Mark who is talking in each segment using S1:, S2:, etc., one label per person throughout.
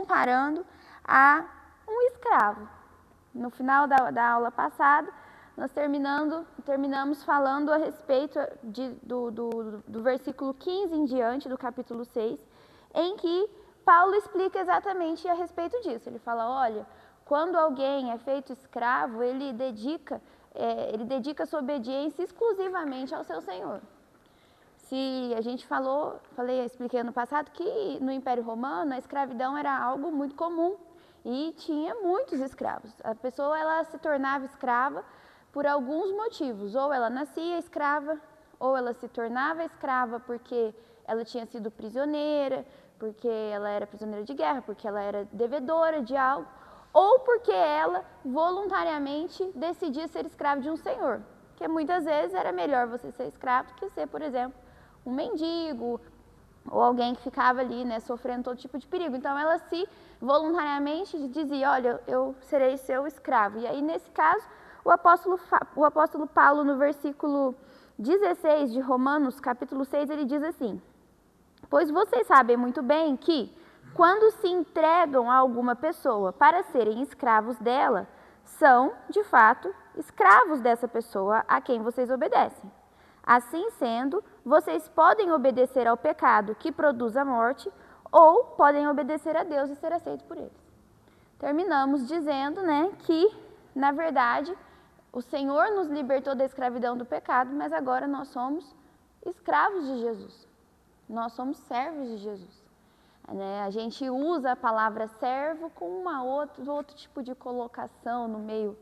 S1: comparando a um escravo. No final da aula passada, nós terminamos falando a respeito do versículo 15 em diante, do capítulo 6, em que Paulo explica exatamente a respeito disso. Ele fala, olha, quando alguém é feito escravo, ele dedica sua obediência exclusivamente ao seu Senhor. Se a gente expliquei ano passado que no Império Romano a escravidão era algo muito comum e tinha muitos escravos. A pessoa ela se tornava escrava por alguns motivos, ou ela nascia escrava, ou ela se tornava escrava porque ela tinha sido prisioneira, porque ela era prisioneira de guerra, porque ela era devedora de algo, ou porque ela voluntariamente decidia ser escrava de um senhor, que muitas vezes era melhor você ser escravo do que ser, por exemplo, um mendigo, ou alguém que ficava ali, né, sofrendo todo tipo de perigo. Então ela se voluntariamente dizia, olha, eu serei seu escravo. E aí nesse caso, o apóstolo Paulo, no versículo 16 de Romanos, capítulo 6, ele diz assim, pois vocês sabem muito bem que, quando se entregam a alguma pessoa para serem escravos dela, são, de fato, escravos dessa pessoa a quem vocês obedecem. Assim sendo, vocês podem obedecer ao pecado que produz a morte, ou podem obedecer a Deus e ser aceitos por eles. Terminamos dizendo, né, que, na verdade, o Senhor nos libertou da escravidão do pecado, mas agora nós somos escravos de Jesus. Nós somos servos de Jesus. Né? A gente usa a palavra servo com outro tipo de colocação no meio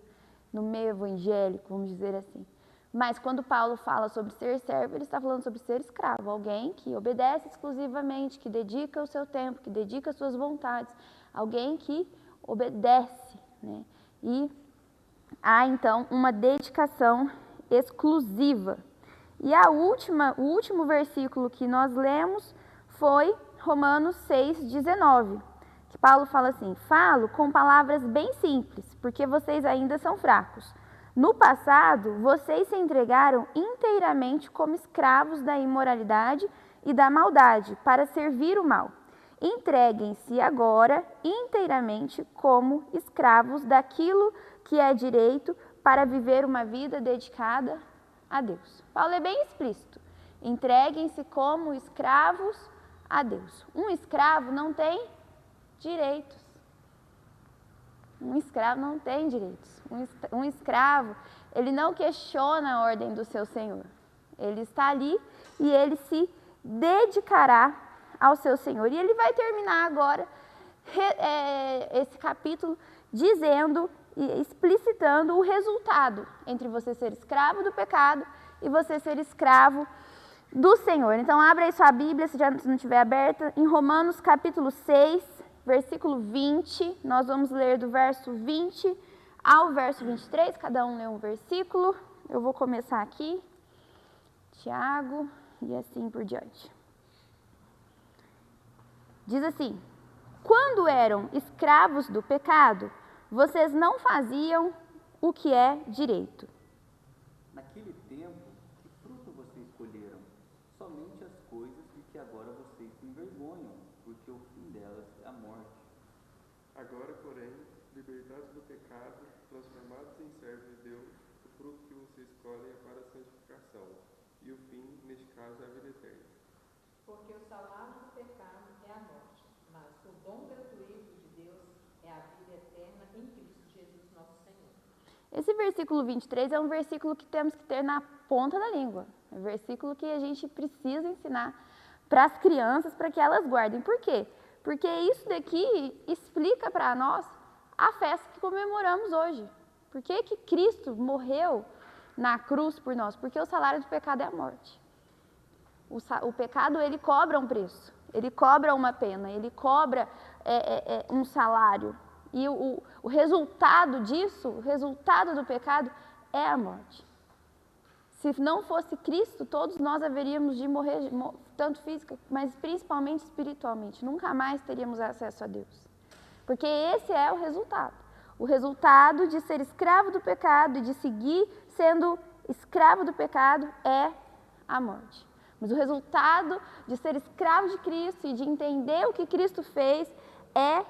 S1: evangélico, vamos dizer assim. Mas quando Paulo fala sobre ser servo, ele está falando sobre ser escravo, alguém que obedece exclusivamente, que dedica o seu tempo, que dedica as suas vontades, alguém que obedece, né? E há então uma dedicação exclusiva. E o último versículo que nós lemos foi Romanos 6,19, que Paulo fala assim, falo com palavras bem simples, porque vocês ainda são fracos. No passado, vocês se entregaram inteiramente como escravos da imoralidade e da maldade, para servir o mal. Entreguem-se agora inteiramente como escravos daquilo que é direito, para viver uma vida dedicada a Deus. Paulo é bem explícito. Entreguem-se como escravos a Deus. Um escravo não tem direitos. Um escravo não tem direitos. Um escravo, ele não questiona a ordem do seu senhor. Ele está ali e ele se dedicará ao seu senhor. E ele vai terminar agora esse capítulo dizendo e explicitando o resultado entre você ser escravo do pecado e você ser escravo do Senhor. Então, abra aí sua Bíblia, se já não estiver aberta, em Romanos capítulo 6, versículo 20. Nós vamos ler do verso 20 ao verso 23, cada um lê um versículo. Eu vou começar aqui, Tiago, e assim por diante. Diz assim, quando eram escravos do pecado, vocês não faziam o que é direito.
S2: Naquele tempo, que fruto vocês colheram? Somente as coisas de que agora vocês se envergonham, porque o fim delas é a morte.
S3: Agora, porém, libertados do pecado, transformados em servos de Deus, o fruto que vocês colhem é para a santificação, e o fim, neste caso, é a vida eterna.
S4: Porque o salário do pecado é a morte, mas o dom gratuito de Deus é a vida eterna em Cristo Jesus, nosso Senhor.
S1: Esse versículo 23 é um versículo que temos que ter na ponta da língua. É um versículo que a gente precisa ensinar para as crianças, para que elas guardem. Por quê? Porque isso daqui explica para nós a festa que comemoramos hoje. Por que que Cristo morreu na cruz por nós? Porque o salário do pecado é a morte. O pecado, ele cobra um preço, ele cobra uma pena, ele cobra um salário. E o resultado disso, o resultado do pecado é a morte. Se não fosse Cristo, todos nós haveríamos de morrer, tanto física, mas principalmente espiritualmente. Nunca mais teríamos acesso a Deus. Porque esse é o resultado. O resultado de ser escravo do pecado e de seguir sendo escravo do pecado é a morte. Mas o resultado de ser escravo de Cristo e de entender o que Cristo fez é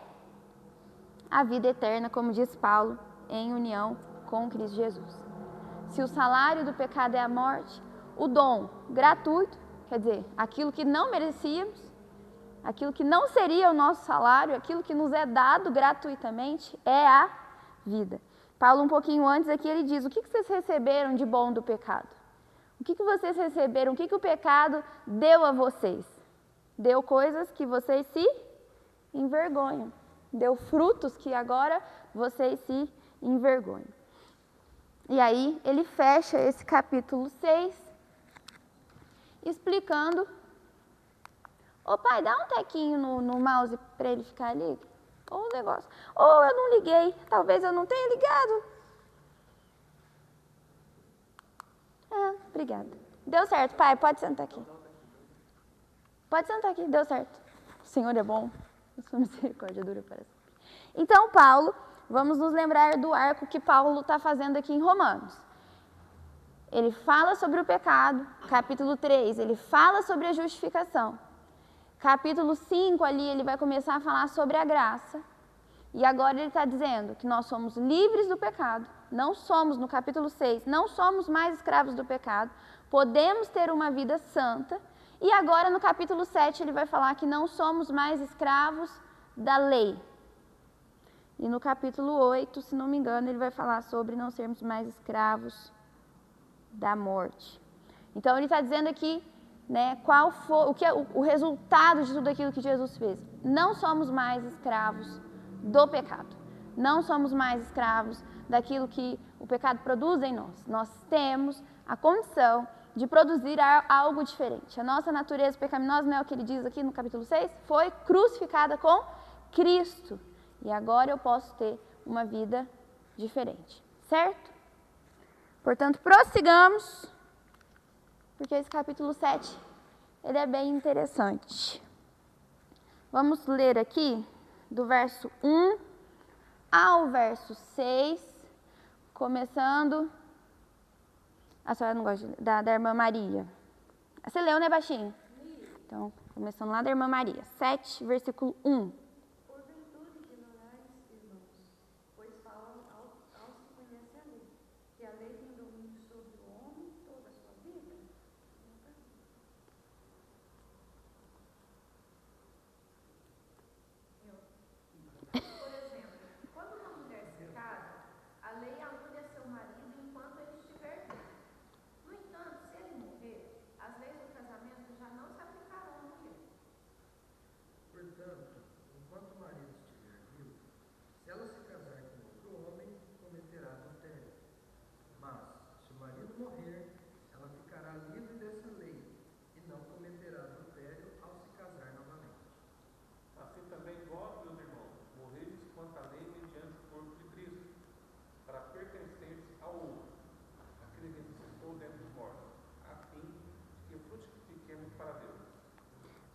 S1: a vida eterna, como diz Paulo, em união com Cristo Jesus. Se o salário do pecado é a morte, o dom gratuito, quer dizer, aquilo que não merecíamos, aquilo que não seria o nosso salário, aquilo que nos é dado gratuitamente, é a vida. Paulo, um pouquinho antes aqui, ele diz, o que vocês receberam de bom do pecado? O que vocês receberam? O que o pecado deu a vocês? Deu coisas que vocês se envergonham. Deu frutos que agora vocês se envergonham. E aí, ele fecha esse capítulo 6, explicando. Ô pai, dá um tequinho no mouse para ele ficar ali. Ou um negócio. Ou eu não liguei, talvez eu não tenha ligado. Obrigada. Deu certo, pai, pode sentar aqui. Pode sentar aqui, deu certo. O Senhor é bom, a sua misericórdia dura para sempre. Então, Paulo, vamos nos lembrar do arco que Paulo está fazendo aqui em Romanos. Ele fala sobre o pecado, capítulo 3, ele fala sobre a justificação. Capítulo 5, ali, ele vai começar a falar sobre a graça. E agora ele está dizendo que nós somos livres do pecado, não somos, no capítulo 6, não somos mais escravos do pecado, podemos ter uma vida santa. E agora no capítulo 7 ele vai falar que não somos mais escravos da lei. E no capítulo 8, se não me engano, ele vai falar sobre não sermos mais escravos da morte. Então ele está dizendo aqui, né, qual foi, o que é o resultado de tudo aquilo que Jesus fez. Não somos mais escravos do pecado. Não somos mais escravos daquilo que o pecado produz em nós. Nós temos a condição de produzir algo diferente. A nossa natureza pecaminosa, não é o que ele diz aqui no capítulo 6? Foi crucificada com Cristo. E agora eu posso ter uma vida diferente. Certo? Portanto, prossigamos, porque esse capítulo 7, ele é bem interessante. Vamos ler aqui do verso 1 ao verso 6, começando. A senhora não gosta da irmã Maria. Você leu, né, baixinho? Então, começando lá da irmã Maria. 7, versículo 1.
S5: Por virtude de ignorais, irmãos, pois falam ao se conhecer a lei, que a lei tem domínio sobre o homem toda a sua vida. Por exemplo, quando uma mulher se casa, a lei alude a seu marido enquanto ele estiver vivo. No entanto, se ele morrer, as leis do casamento já não se aplicarão à mulher.
S6: Portanto, enquanto o marido estiver vivo, se ela se casar com outro homem, cometerá adultério. Mas, se o marido morrer, ela ficará livre dessa lei e não cometerá adultério ao se casar novamente.
S3: Assim também vós, meus irmãos, morreis quanto à lei mediante o corpo de Cristo, para pertenceres ao outro, aquele que ressuscitou dentre os mortos, a fim de que frutifiquemos para Deus.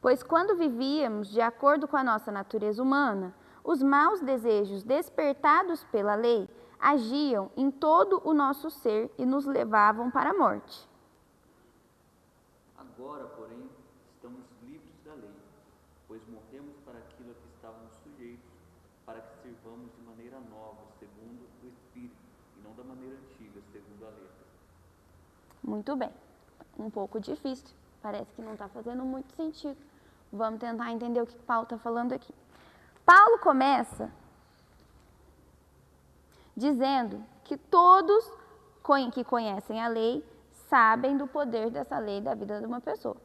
S1: Pois quando vivíamos de acordo com a nossa natureza humana, os maus desejos despertados pela lei agiam em todo o nosso ser e nos levavam para a morte.
S2: Agora, porém, estamos livres da lei, pois morremos para aquilo a que estávamos sujeitos, para que sirvamos de maneira nova, segundo o Espírito, e não da maneira antiga, segundo a letra.
S1: Muito bem. Um pouco difícil. Parece que não está fazendo muito sentido. Vamos tentar entender o que Paulo está falando aqui. Paulo começa dizendo que todos que conhecem a lei sabem do poder dessa lei da vida de uma pessoa.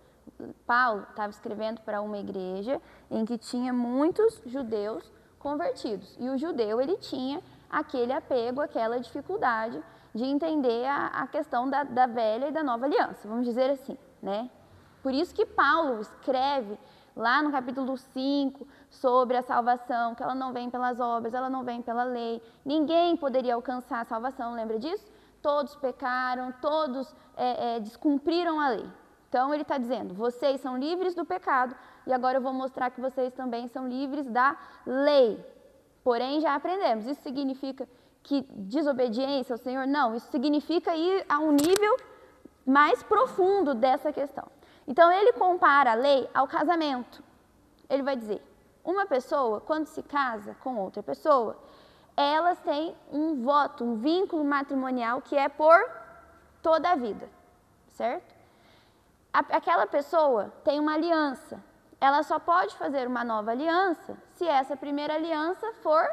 S1: Paulo estava escrevendo para uma igreja em que tinha muitos judeus convertidos. E o judeu, ele tinha aquele apego, aquela dificuldade de entender a questão da velha e da nova aliança, vamos dizer assim, né? Por isso que Paulo escreve lá no capítulo 5 sobre a salvação, que ela não vem pelas obras, ela não vem pela lei. Ninguém poderia alcançar a salvação, lembra disso? Todos pecaram, todos descumpriram a lei. Então ele está dizendo, vocês são livres do pecado e agora eu vou mostrar que vocês também são livres da lei. Porém, já aprendemos, isso significa que desobediência ao Senhor? Não, isso significa ir a um nível mais profundo dessa questão. Então ele compara a lei ao casamento. Ele vai dizer, Uma pessoa, quando se casa com outra pessoa, elas têm um voto, um vínculo matrimonial que é por toda a vida, certo? Aquela pessoa tem uma aliança. Ela só pode fazer uma nova aliança se essa primeira aliança for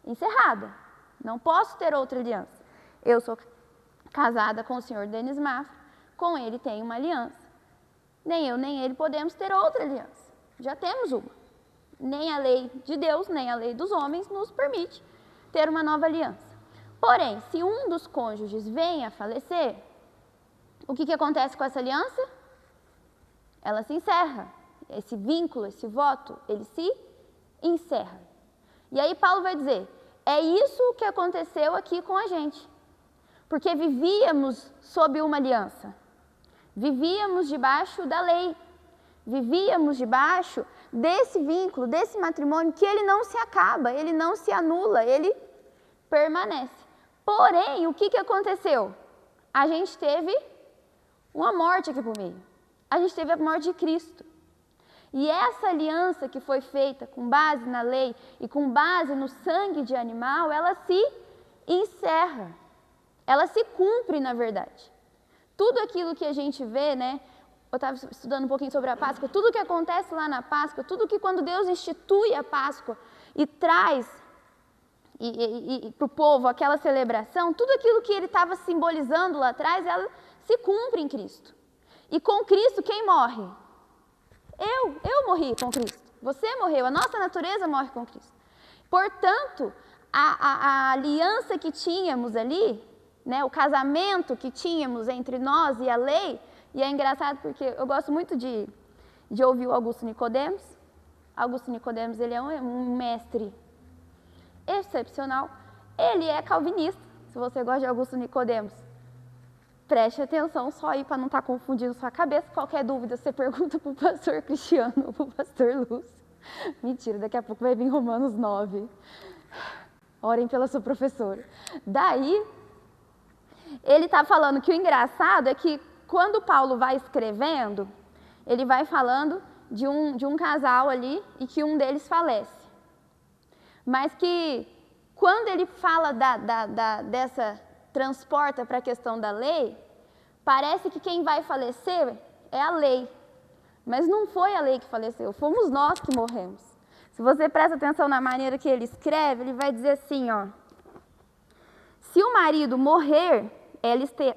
S1: encerrada. Não posso ter outra aliança. Eu sou casada com o senhor Denis Mafra, com ele tenho uma aliança. Nem eu nem ele podemos ter outra aliança. Já temos uma. Nem a lei de Deus, nem a lei dos homens nos permite ter uma nova aliança. Porém, se um dos cônjuges vem a falecer, o que acontece com essa aliança? Ela se encerra. Esse vínculo, esse voto, ele se encerra. E aí Paulo vai dizer, é isso que aconteceu aqui com a gente. Porque vivíamos sob uma aliança. Vivíamos debaixo da lei. Vivíamos debaixo desse vínculo, desse matrimônio, que ele não se acaba, ele não se anula, ele permanece. Porém, o que aconteceu? A gente teve uma morte aqui por meio. A gente teve a morte de Cristo. E essa aliança que foi feita com base na lei e com base no sangue de animal, ela se encerra. Ela se cumpre, na verdade. Tudo aquilo que a gente vê, né? Eu estava estudando um pouquinho sobre a Páscoa, tudo que acontece lá na Páscoa, tudo que quando Deus institui a Páscoa e traz para o povo aquela celebração, tudo aquilo que ele estava simbolizando lá atrás, ela se cumpre em Cristo. E com Cristo, quem morre? Eu morri com Cristo. Você morreu, a nossa natureza morre com Cristo. Portanto, a aliança que tínhamos ali, né, o casamento que tínhamos entre nós e a lei, e é engraçado porque eu gosto muito de ouvir o Augusto Nicodemos. Augusto Nicodemos, ele é um mestre excepcional. Ele é calvinista. Se você gosta de Augusto Nicodemos, preste atenção só aí para não estar confundindo sua cabeça. Qualquer dúvida, você pergunta para o pastor Cristiano ou para o pastor Lúcio. Mentira, daqui a pouco vai vir Romanos 9. Orem pela sua professora. Daí, ele está falando que o engraçado é que quando Paulo vai escrevendo, ele vai falando de um casal ali e que um deles falece. Mas que quando ele fala dessa transporta para a questão da lei, parece que quem vai falecer é a lei. Mas não foi a lei que faleceu, fomos nós que morremos. Se você presta atenção na maneira que ele escreve, ele vai dizer assim, ó. Se o marido morrer,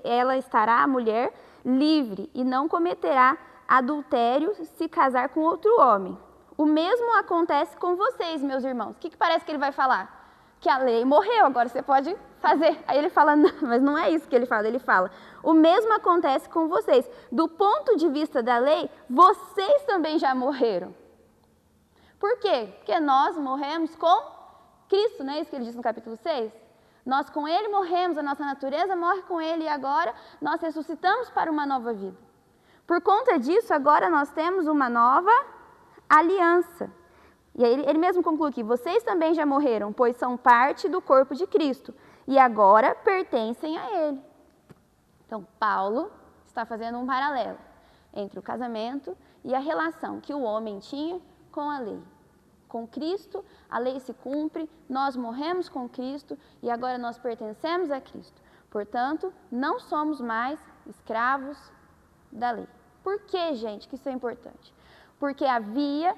S1: ela estará, a mulher, livre e não cometerá adultério se casar com outro homem. O mesmo acontece com vocês, meus irmãos. O que parece que ele vai falar? Que a lei morreu, agora você pode fazer. Aí ele fala, não, mas não é isso que ele fala, o mesmo acontece com vocês. Do ponto de vista da lei, vocês também já morreram. Por quê? Porque nós morremos com Cristo, não é isso que ele diz no capítulo 6? Nós com ele morremos, a nossa natureza morre com ele e agora nós ressuscitamos para uma nova vida. Por conta disso, agora nós temos uma nova aliança. E aí ele mesmo conclui que vocês também já morreram, pois são parte do corpo de Cristo e agora pertencem a ele. Então, Paulo está fazendo um paralelo entre o casamento e a relação que o homem tinha com a lei. Com Cristo, a lei se cumpre, nós morremos com Cristo e agora nós pertencemos a Cristo. Portanto, não somos mais escravos da lei. Por que, gente, que isso é importante? Porque havia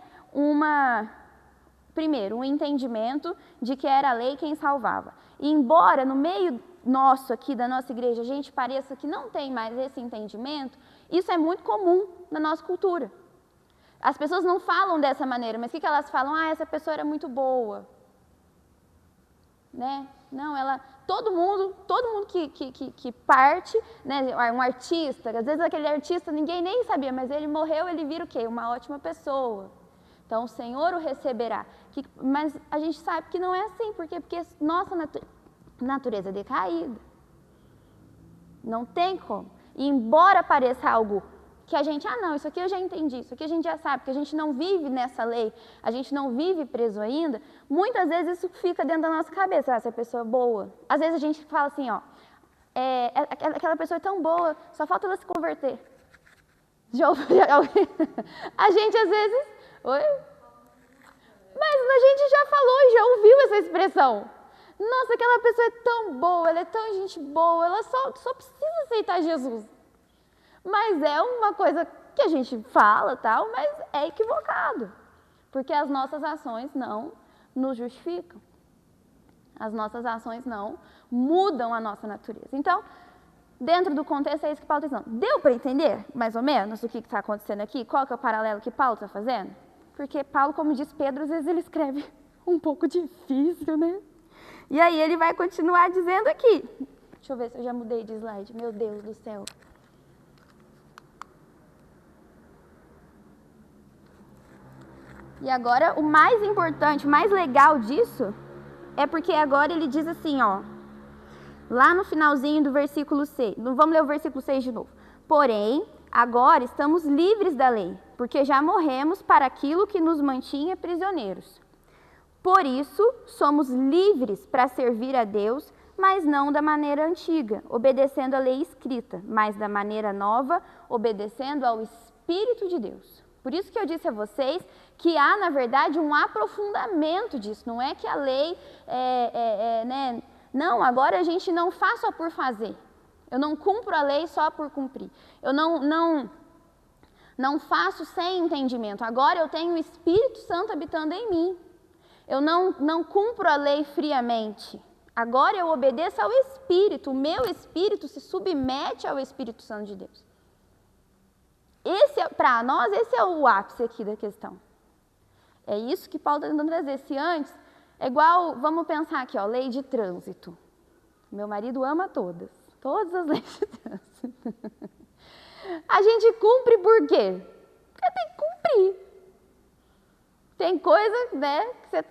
S1: primeiro, um entendimento de que era a lei quem salvava. E embora no meio nosso aqui, da nossa igreja, a gente pareça que não tem mais esse entendimento, isso é muito comum na nossa cultura. As pessoas não falam dessa maneira, mas o que elas falam? Ah, essa pessoa era muito boa. Né? Não, todo mundo que parte, né, um artista, às vezes aquele artista ninguém nem sabia, mas ele morreu, ele vira o quê? Uma ótima pessoa. Então o Senhor o receberá. Mas a gente sabe que não é assim, porque nossa natureza é decaída. Não tem como. E embora pareça algo que a gente, não, isso aqui eu já entendi, isso aqui a gente já sabe, porque a gente não vive nessa lei, a gente não vive preso ainda, muitas vezes isso fica dentro da nossa cabeça, essa pessoa é boa. Às vezes a gente fala assim, aquela pessoa é tão boa, só falta ela se converter. A gente às vezes, Mas a gente já falou e já ouviu essa expressão. Nossa, aquela pessoa é tão boa, ela é tão gente boa, ela só precisa aceitar Jesus. Mas é uma coisa que a gente fala, tal, mas é equivocado. Porque as nossas ações não nos justificam. As nossas ações não mudam a nossa natureza. Então, dentro do contexto, é isso que Paulo está dizendo. Deu para entender, mais ou menos, o que está acontecendo aqui? Qual que é o paralelo que Paulo está fazendo? Porque Paulo, como diz Pedro, às vezes ele escreve um pouco difícil, né? E aí ele vai continuar dizendo aqui. Deixa eu ver se eu já mudei de slide. Meu Deus do céu. E agora, o mais importante, o mais legal disso, é porque agora ele diz assim, ó. Lá no finalzinho do versículo 6. Vamos ler o versículo 6 de novo. Porém, agora estamos livres da lei, porque já morremos para aquilo que nos mantinha prisioneiros. Por isso, somos livres para servir a Deus, mas não da maneira antiga, obedecendo a lei escrita, mas da maneira nova, obedecendo ao Espírito de Deus. Por isso que eu disse a vocês que há, na verdade, um aprofundamento disso. Não é que a lei né? Não, agora a gente não faz só por fazer. Eu não cumpro a lei só por cumprir. Eu não faço sem entendimento. Agora eu tenho o Espírito Santo habitando em mim. Eu não cumpro a lei friamente. Agora eu obedeço ao Espírito. O meu Espírito se submete ao Espírito Santo de Deus. Para nós, esse é o ápice aqui da questão. É isso que Paulo está tentando trazer. Se antes, é igual, vamos pensar aqui, ó, lei de trânsito. Meu marido ama todas as leis de trânsito. A gente cumpre por quê? Porque tem que cumprir. Tem coisa, né, que você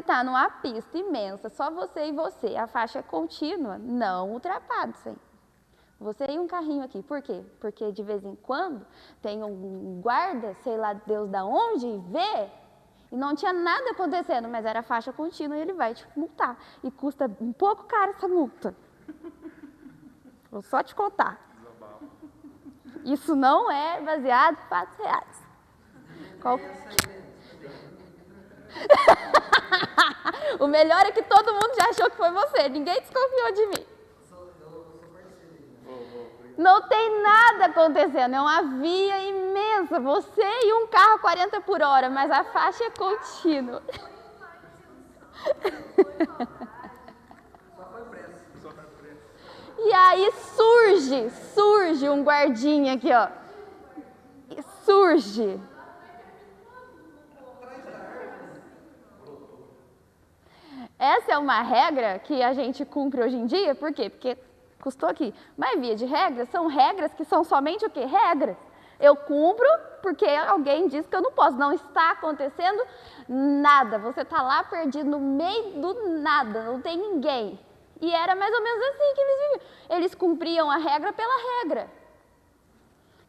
S1: tá numa pista imensa, só você e você, a faixa é contínua, não ultrapassa. Você e um carrinho aqui, por quê? Porque de vez em quando tem um guarda, sei lá Deus da onde, e vê, e não tinha nada acontecendo, mas era faixa contínua e ele vai te multar. E custa um pouco caro essa multa. Vou só te contar. Isso não é baseado em fatos reais. O melhor é que todo mundo já achou que foi você. Ninguém desconfiou de mim. Não tem nada acontecendo. É uma via imensa. Você e um carro a 40 por hora, mas a faixa é contínua. E aí surge um guardinha aqui, ó. Surge. Essa é uma regra que a gente cumpre hoje em dia, por quê? Porque custou aqui. Mas via de regra, são regras que são somente o quê? Regras. Eu cumpro porque alguém disse que eu não posso. Não está acontecendo nada. Você está lá perdido no meio do nada, não tem ninguém. E era mais ou menos assim que eles viviam. Eles cumpriam a regra pela regra.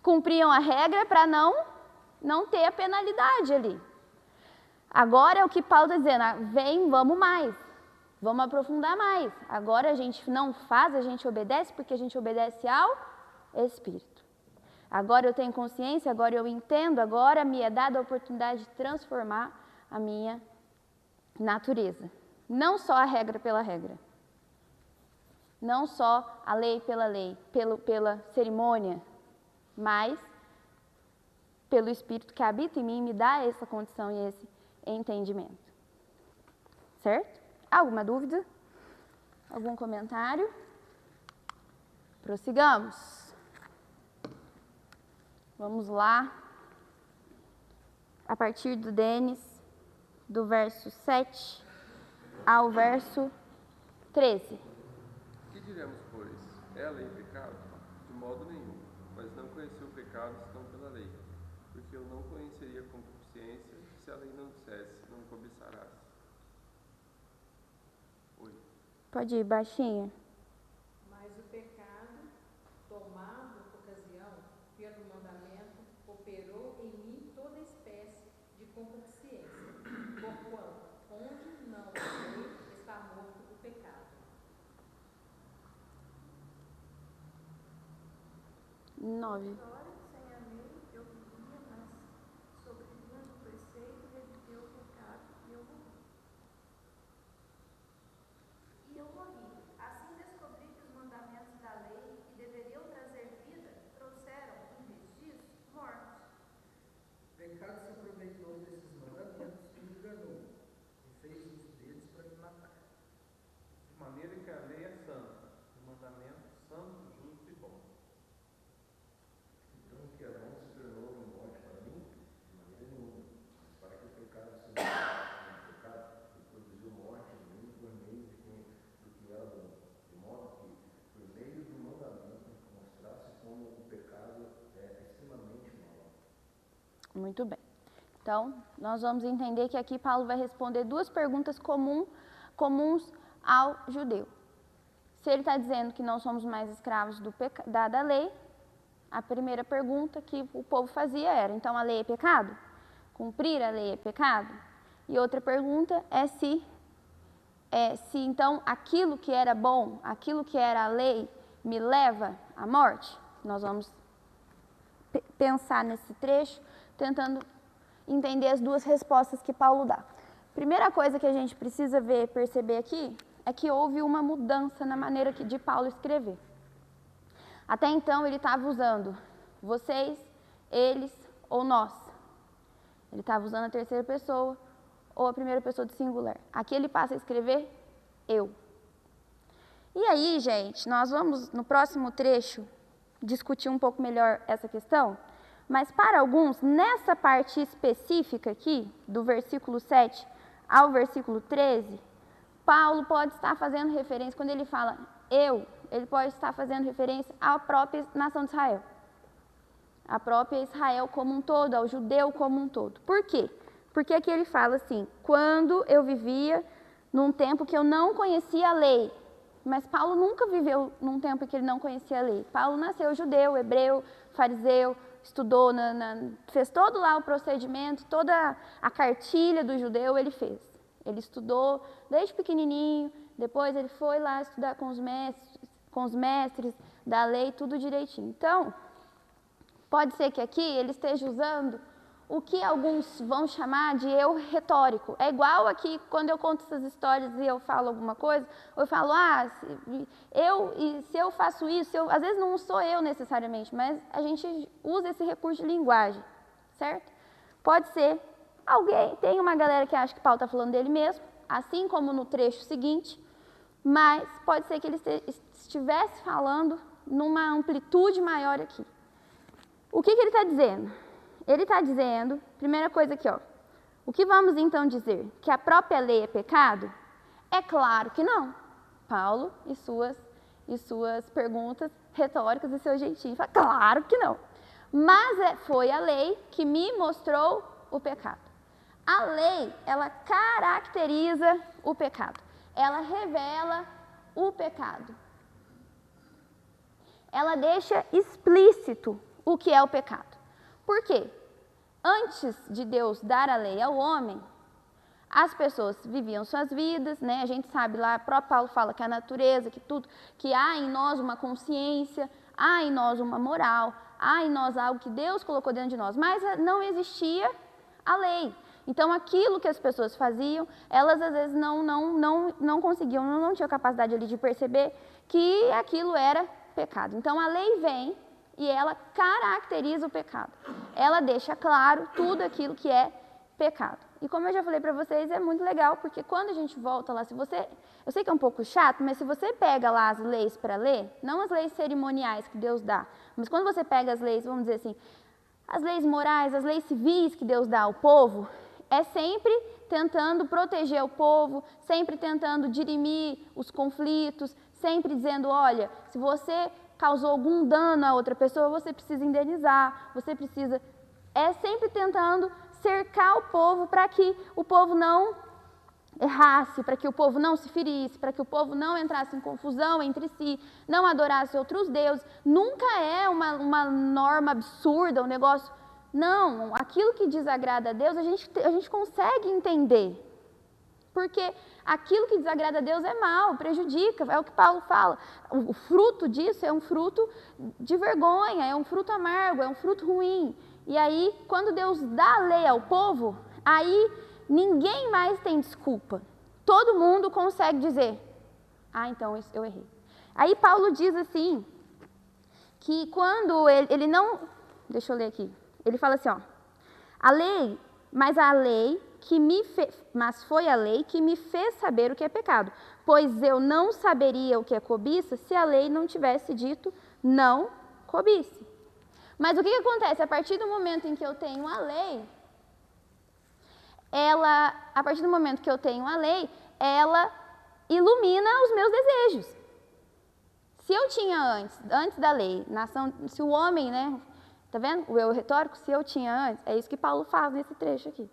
S1: Cumpriam a regra para não ter a penalidade ali. Agora é o que Paulo está dizendo, vem, vamos mais, vamos aprofundar mais. Agora a gente não faz, a gente obedece porque a gente obedece ao Espírito. Agora eu tenho consciência, agora eu entendo, agora me é dada a oportunidade de transformar a minha natureza. Não só a regra pela regra. Não só a lei pela lei, pela cerimônia, mas pelo Espírito que habita em mim e me dá essa condição e esse entendimento. Certo? Alguma dúvida? Algum comentário? Prossigamos. Vamos lá. A partir do Denis, do verso 7 ao verso 13.
S7: Que diremos, pois? É a lei pecado? De modo nenhum. Mas não conheceu o pecado senão pela lei. Porque eu não conheceria a concupiscência se a lei não dissesse, não cobiçarás. Oi.
S1: Pode ir, baixinha.
S4: Mas o pecado, tomado ocasião pelo mandamento, operou em mim toda espécie de concupiscência, porquanto, onde não há lei, está morto o pecado.
S1: 9.
S5: Sem a lei eu vivia, mas sobrevivendo o preceito, reviveu o pecado, e
S1: Muito bem. Então, nós vamos entender que aqui Paulo vai responder duas perguntas comuns ao judeu. Se ele está dizendo que não somos mais escravos da lei, a primeira pergunta que o povo fazia era, então a lei é pecado? Cumprir a lei é pecado? E outra pergunta é se então aquilo que era bom, aquilo que era a lei, me leva à morte? Nós vamos pensar nesse trecho, tentando entender as duas respostas que Paulo dá. Primeira coisa que a gente precisa perceber aqui, é que houve uma mudança na maneira de Paulo escrever. Até então ele estava usando vocês, eles ou nós. Ele estava usando a terceira pessoa ou a primeira pessoa do singular. Aqui ele passa a escrever eu. E aí, gente, nós vamos no próximo trecho discutir um pouco melhor essa questão, mas para alguns, nessa parte específica aqui, do versículo 7 ao versículo 13, Paulo pode estar fazendo referência, quando ele fala eu, ele pode estar fazendo referência à própria nação de Israel. A própria Israel como um todo, ao judeu como um todo. Por quê? Porque aqui ele fala assim, quando eu vivia num tempo que eu não conhecia a lei, mas Paulo nunca viveu num tempo que ele não conhecia a lei. Paulo nasceu judeu, hebreu, fariseu, estudou, fez todo lá o procedimento, toda a cartilha do judeu ele fez. Ele estudou desde pequenininho, depois ele foi lá estudar com os mestres da lei, tudo direitinho. Então, pode ser que aqui ele esteja usando o que alguns vão chamar de eu retórico. É igual aqui, quando eu conto essas histórias e eu falo alguma coisa, ou eu falo, se eu faço isso, às vezes não sou eu necessariamente, mas a gente usa esse recurso de linguagem, certo? Pode ser alguém, tem uma galera que acha que Paulo está falando dele mesmo, assim como no trecho seguinte, mas pode ser que ele estivesse falando numa amplitude maior aqui. O que ele está dizendo? Ele está dizendo, primeira coisa aqui, o que vamos então dizer? Que a própria lei é pecado? É claro que não. Paulo e suas perguntas retóricas e seu jeitinho, fala, claro que não. Mas foi a lei que me mostrou o pecado. A lei, ela caracteriza o pecado. Ela revela o pecado. Ela deixa explícito o que é o pecado. Por quê? Antes de Deus dar a lei ao homem, as pessoas viviam suas vidas, né? A gente sabe lá, o próprio Paulo fala que a natureza, que tudo, que há em nós uma consciência, há em nós uma moral, há em nós algo que Deus colocou dentro de nós, mas não existia a lei. Então, aquilo que as pessoas faziam, elas às vezes não conseguiam, não tinham capacidade ali de perceber que aquilo era pecado. Então, a lei vem e ela caracteriza o pecado. Ela deixa claro tudo aquilo que é pecado. E como eu já falei para vocês, é muito legal, porque quando a gente volta lá, eu sei que é um pouco chato, mas se você pega lá as leis para ler, não as leis cerimoniais que Deus dá, mas quando você pega as leis, vamos dizer assim, as leis morais, as leis civis que Deus dá ao povo, é sempre tentando proteger o povo, sempre tentando dirimir os conflitos, sempre dizendo, olha, se você causou algum dano a outra pessoa, você precisa indenizar, você precisa... É sempre tentando cercar o povo para que o povo não errasse, para que o povo não se ferisse, para que o povo não entrasse em confusão entre si, não adorasse outros deuses. Nunca é uma norma absurda, um negócio... Não, aquilo que desagrada a Deus, a gente consegue entender. Porque aquilo que desagrada a Deus é mal, prejudica, é o que Paulo fala. O fruto disso é um fruto de vergonha, é um fruto amargo, é um fruto ruim. E aí, quando Deus dá a lei ao povo, aí ninguém mais tem desculpa. Todo mundo consegue dizer, então eu errei. Aí Paulo diz assim, que quando ele não... Deixa eu ler aqui. Ele fala assim, mas foi a lei que me fez saber o que é pecado, pois eu não saberia o que é cobiça se a lei não tivesse dito não cobice. Mas o que acontece? A partir do momento em que eu tenho a lei, ela ilumina os meus desejos. Se eu tinha antes da lei, se o homem, né, Tá vendo? O eu retórico, se eu tinha antes, é isso que Paulo faz nesse trecho aqui.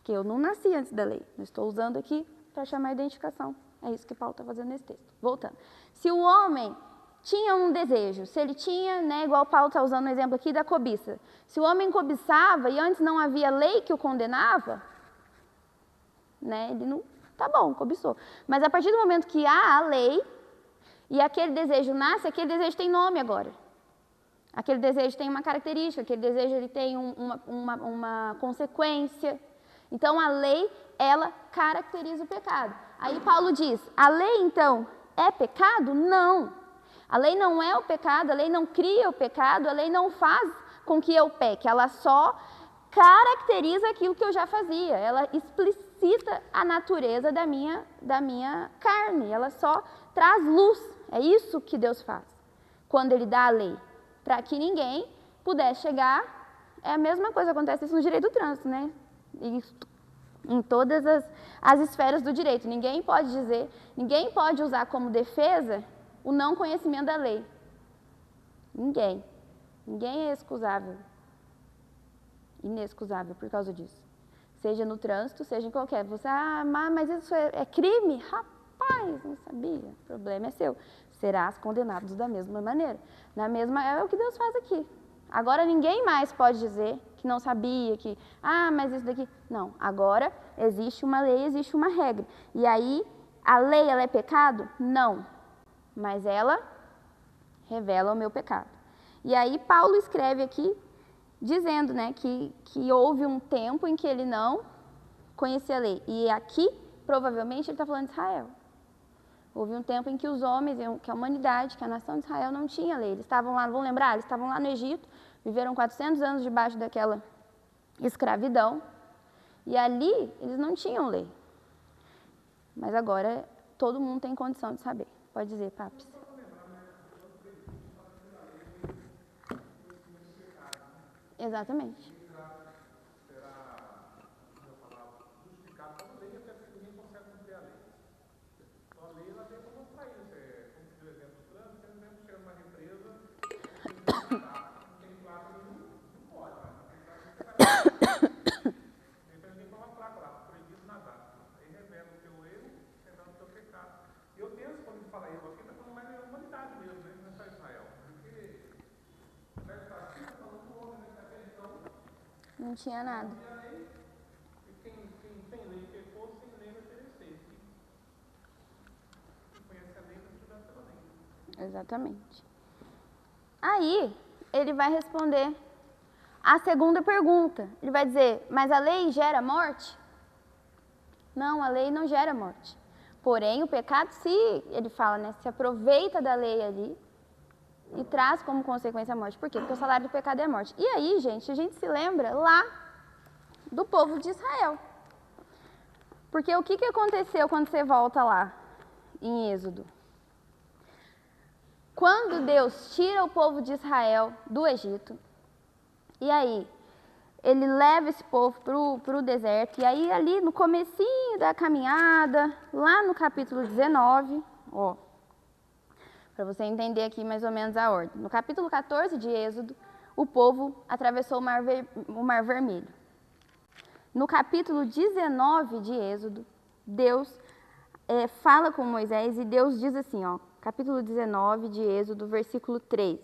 S1: Que eu não nasci antes da lei. Eu estou usando aqui para chamar a identificação. É isso que Paulo está fazendo nesse texto. Voltando. Se o homem tinha um desejo, se ele tinha, né, igual Paulo está usando o exemplo aqui da cobiça. Se o homem cobiçava e antes não havia lei que o condenava, né, ele não, tá bom, cobiçou. Mas a partir do momento que há a lei e aquele desejo nasce, aquele desejo tem nome agora. Aquele desejo tem uma característica, aquele desejo ele tem uma consequência. Então, a lei, ela caracteriza o pecado. Aí Paulo diz, a lei, então, é pecado? Não. A lei não é o pecado, a lei não cria o pecado, a lei não faz com que eu peque. Ela só caracteriza aquilo que eu já fazia. Ela explicita a natureza da minha carne. Ela só traz luz. É isso que Deus faz quando Ele dá a lei. Para que ninguém pudesse chegar, é a mesma coisa, acontece isso no direito do trânsito, né? E em todas as esferas do direito. Ninguém pode dizer, ninguém pode usar como defesa o não conhecimento da lei. Ninguém. Ninguém é excusável. Inexcusável por causa disso. Seja no trânsito, seja em qualquer. Você, mas isso é crime? Rapaz, não sabia. O problema é seu. Serás condenado da mesma maneira. É o que Deus faz aqui. Agora ninguém mais pode dizer que não sabia, que, mas isso daqui... Não, agora existe uma lei, existe uma regra. E aí, a lei, ela é pecado? Não. Mas ela revela o meu pecado. E aí, Paulo escreve aqui, dizendo, né, que houve um tempo em que ele não conhecia a lei. E aqui, provavelmente, ele está falando de Israel. Houve um tempo em que os homens, que a humanidade, que a nação de Israel não tinha lei. Eles estavam lá, vão lembrar? Eles estavam lá no Egito, viveram 400 anos debaixo daquela escravidão, e ali eles não tinham lei. Mas agora todo mundo tem condição de saber. Pode dizer, Papis. Exatamente. Não tinha nada.
S3: E quem tem lei pecou, sem lei vai perecer. Quem conhece a lei vai estudar pela lei.
S1: Exatamente. Aí, ele vai responder a segunda pergunta. Ele vai dizer, mas a lei gera morte? Não, a lei não gera morte. Porém, o pecado, ele fala, né, se aproveita da lei ali e traz como consequência a morte. Por quê? Porque o salário do pecado é a morte. E aí, gente, a gente se lembra lá do povo de Israel. Porque o que aconteceu quando você volta lá, em Êxodo? Quando Deus tira o povo de Israel do Egito, e aí ele leva esse povo para o deserto, e aí ali no comecinho da caminhada, lá no capítulo 19, para você entender aqui mais ou menos a ordem. No capítulo 14 de Êxodo, o povo atravessou o Mar Vermelho. No capítulo 19 de Êxodo, Deus fala com Moisés e Deus diz assim, capítulo 19 de Êxodo, versículo 3.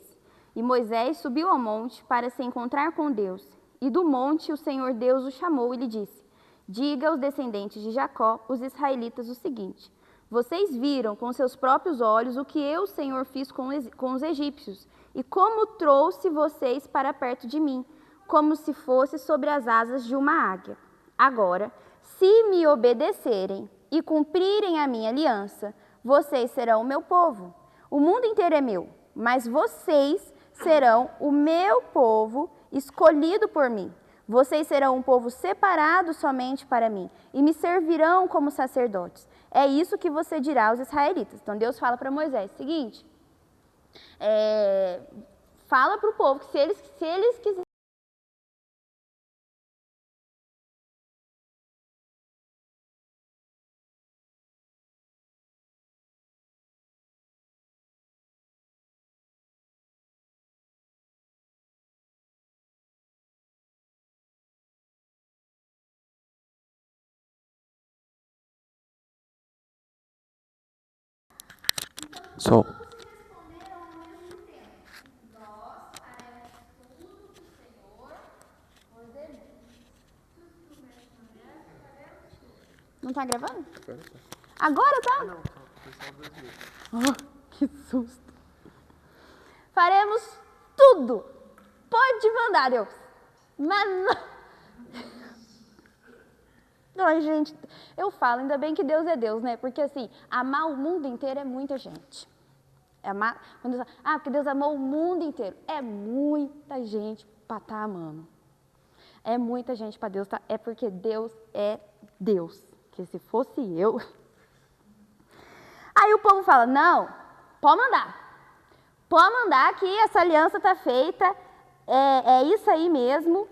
S1: E Moisés subiu ao monte para se encontrar com Deus. E do monte o Senhor Deus o chamou e lhe disse, diga aos descendentes de Jacó, os israelitas, o seguinte, vocês viram com seus próprios olhos o que eu, Senhor, fiz com os egípcios, e como trouxe vocês para perto de mim, como se fosse sobre as asas de uma águia. Agora, se me obedecerem e cumprirem a minha aliança, vocês serão o meu povo. O mundo inteiro é meu, mas vocês serão o meu povo escolhido por mim. Vocês serão um povo separado somente para mim e me servirão como sacerdotes. É isso que você dirá aos israelitas. Então Deus fala para Moisés, seguinte, fala para o povo que se eles quiserem
S2: Sol.
S5: Todos responderam ao mesmo tempo. Nós faremos tudo que o Senhor ordenou. Tudo que o mestre faremos tudo.
S1: Não tá gravando?
S7: Agora tá.
S1: Agora tá?
S7: Não, foi só 2 minutos.
S1: Oh, que susto. Faremos tudo. Pode mandar, Deus. Mas não. Ai, gente, eu falo, ainda bem que Deus é Deus, né? Porque assim, amar o mundo inteiro é muita gente. Quando Deus fala, porque Deus amou o mundo inteiro. É muita gente para estar amando. É muita gente para Deus, tá? É porque Deus é Deus. Que se fosse eu... Aí o povo fala, não, pode mandar. Pode mandar que essa aliança está feita, é isso aí mesmo.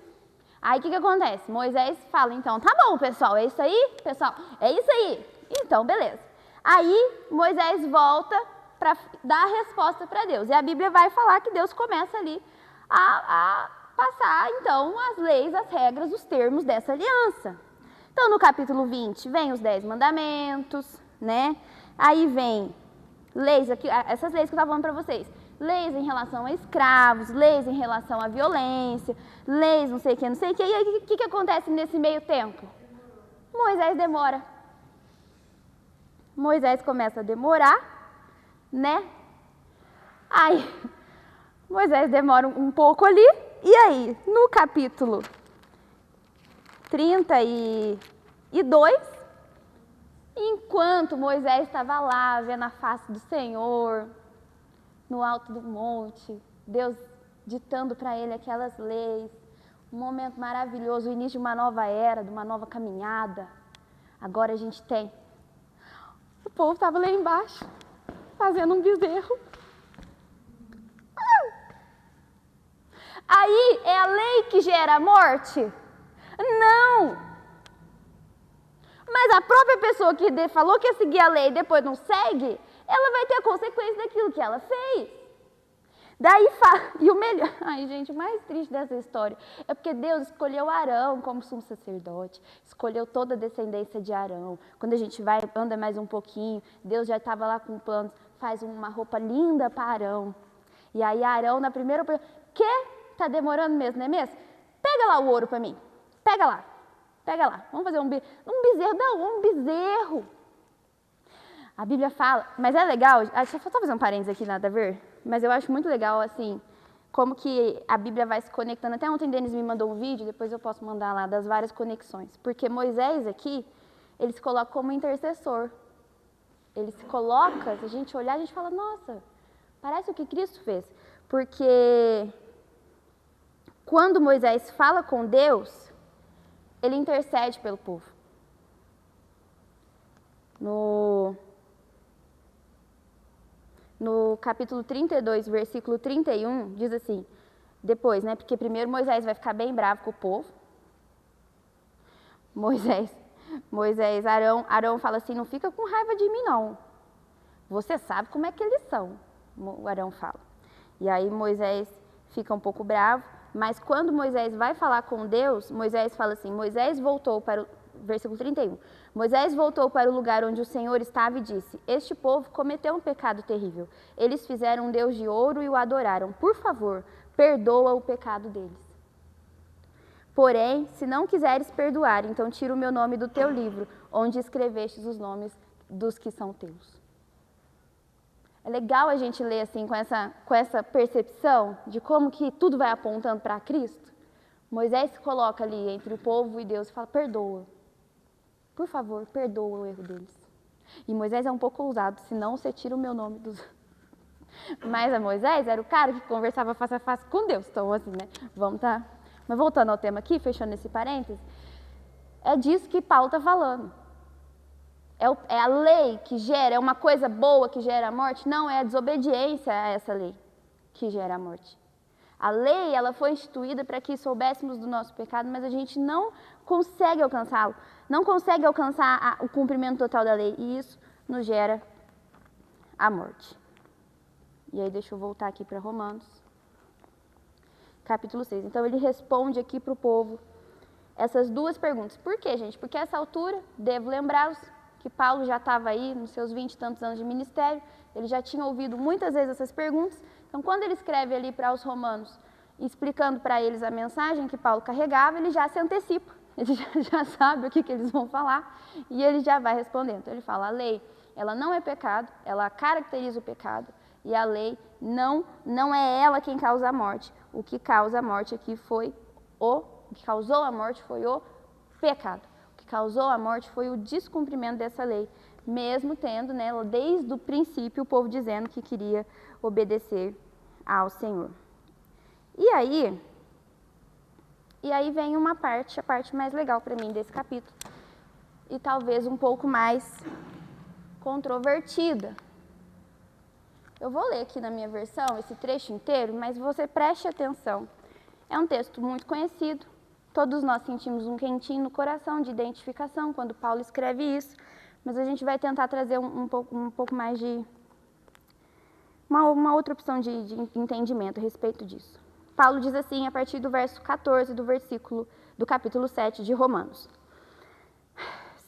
S1: Aí o que acontece? Moisés fala, então, tá bom, pessoal, é isso aí? Pessoal, é isso aí. Então, beleza. Aí Moisés volta para dar a resposta para Deus. E a Bíblia vai falar que Deus começa ali a passar, então, as leis, as regras, os termos dessa aliança. Então, no capítulo 20, vem os 10 mandamentos, né? Aí vem leis, aqui, essas leis que eu estava falando para vocês. Leis em relação a escravos, leis em relação à violência, leis não sei o que, não sei o que. E aí, o que acontece nesse meio tempo? Moisés demora. Moisés começa a demorar, né? Aí, Moisés demora um pouco ali. E aí, no capítulo 32, enquanto Moisés estava lá, vendo a face do Senhor, no alto do monte, Deus ditando para ele aquelas leis, um momento maravilhoso, o início de uma nova era, de uma nova caminhada. Agora a gente tem. O povo estava lá embaixo, fazendo um bezerro. Aí é a lei que gera a morte? Não! Mas a própria pessoa que falou que ia seguir a lei e depois não segue, ela vai ter a consequência daquilo que ela fez. Daí e o melhor, ai gente, o mais triste dessa história é porque Deus escolheu Arão como sumo sacerdote, escolheu toda a descendência de Arão. Quando a gente anda mais um pouquinho, Deus já estava lá com planos, faz uma roupa linda para Arão. E aí Arão, na primeira oportunidade, tá demorando mesmo, não é mesmo? Pega lá o ouro para mim, pega lá, vamos fazer um bezerro, um bezerro. A Bíblia fala, mas é legal, deixa eu só fazer um parênteses aqui, nada a ver, mas eu acho muito legal, assim, como que a Bíblia vai se conectando. Até ontem Denis me mandou um vídeo, depois eu posso mandar lá, das várias conexões. Porque Moisés aqui, ele se coloca como intercessor. Ele se coloca, se a gente olhar, a gente fala, nossa, parece o que Cristo fez. Porque quando Moisés fala com Deus, ele intercede pelo povo. No capítulo 32, versículo 31, diz assim, depois, né, porque primeiro Moisés vai ficar bem bravo com o povo. Arão fala assim, não fica com raiva de mim não, você sabe como é que eles são, o Arão fala. E aí Moisés fica um pouco bravo, mas quando Moisés vai falar com Deus, Moisés fala assim, versículo 31, Moisés voltou para o lugar onde o Senhor estava e disse, este povo cometeu um pecado terrível. Eles fizeram um Deus de ouro e o adoraram. Por favor, perdoa o pecado deles. Porém, se não quiseres perdoar, então tira o meu nome do teu livro, onde escrevestes os nomes dos que são teus. É legal a gente ler assim, com essa percepção de como que tudo vai apontando para Cristo. Moisés se coloca ali entre o povo e Deus e fala, perdoa. Por favor, perdoa o erro deles. E Moisés é um pouco ousado, senão você tira o meu nome dos... Mas Moisés era o cara que conversava face a face com Deus. Então, assim, né? Mas voltando ao tema aqui, fechando esse parênteses, é disso que Paulo está falando. É a lei que gera, é uma coisa boa que gera a morte? Não, é a desobediência a essa lei que gera a morte. A lei, ela foi instituída para que soubéssemos do nosso pecado, mas a gente não consegue alcançá-lo. Não consegue alcançar o cumprimento total da lei. E isso nos gera a morte. E aí, deixa eu voltar aqui para Romanos. Capítulo 6. Então, ele responde aqui para o povo essas duas perguntas. Por quê, gente? Porque a essa altura, devo lembrá-los que Paulo já estava aí nos seus 20 e tantos anos de ministério, ele já tinha ouvido muitas vezes essas perguntas. Então, quando ele escreve ali para os romanos, explicando para eles a mensagem que Paulo carregava, ele já se antecipa, ele já sabe o que eles vão falar e ele já vai respondendo. Então, ele fala, a lei, ela não é pecado, ela caracteriza o pecado e a lei não é ela quem causa a morte. O que causa a morte aqui o que causou a morte foi o pecado. O que causou a morte foi o descumprimento dessa lei, mesmo tendo, né, desde o princípio, o povo dizendo que queria obedecer ao Senhor. E aí vem a parte mais legal para mim desse capítulo, e talvez um pouco mais controvertida. Eu vou ler aqui na minha versão esse trecho inteiro, mas você preste atenção. É um texto muito conhecido, todos nós sentimos um quentinho no coração de identificação quando Paulo escreve isso, mas a gente vai tentar trazer um pouco mais de uma outra opção de entendimento a respeito disso. Paulo diz assim, a partir do verso 14 do capítulo 7 de Romanos.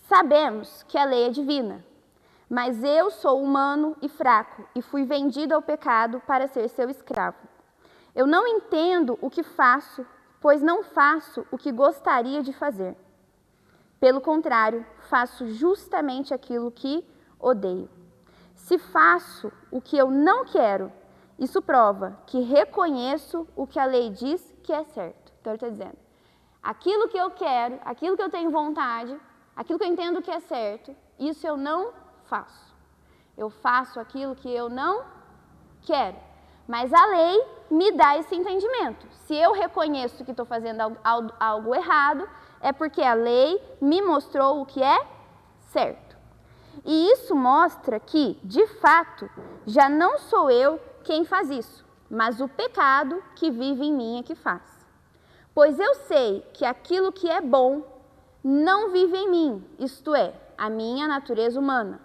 S1: Sabemos que a lei é divina, mas eu sou humano e fraco e fui vendido ao pecado para ser seu escravo. Eu não entendo o que faço, pois não faço o que gostaria de fazer. Pelo contrário, faço justamente aquilo que odeio. Se faço o que eu não quero, isso prova que reconheço o que a lei diz que é certo. Então, ele está dizendo, aquilo que eu quero, aquilo que eu tenho vontade, aquilo que eu entendo que é certo, isso eu não faço. Eu faço aquilo que eu não quero. Mas a lei me dá esse entendimento. Se eu reconheço que estou fazendo algo errado, é porque a lei me mostrou o que é certo. E isso mostra que, de fato, já não sou eu quem faz isso, mas o pecado que vive em mim é que faz. Pois eu sei que aquilo que é bom não vive em mim, isto é, a minha natureza humana.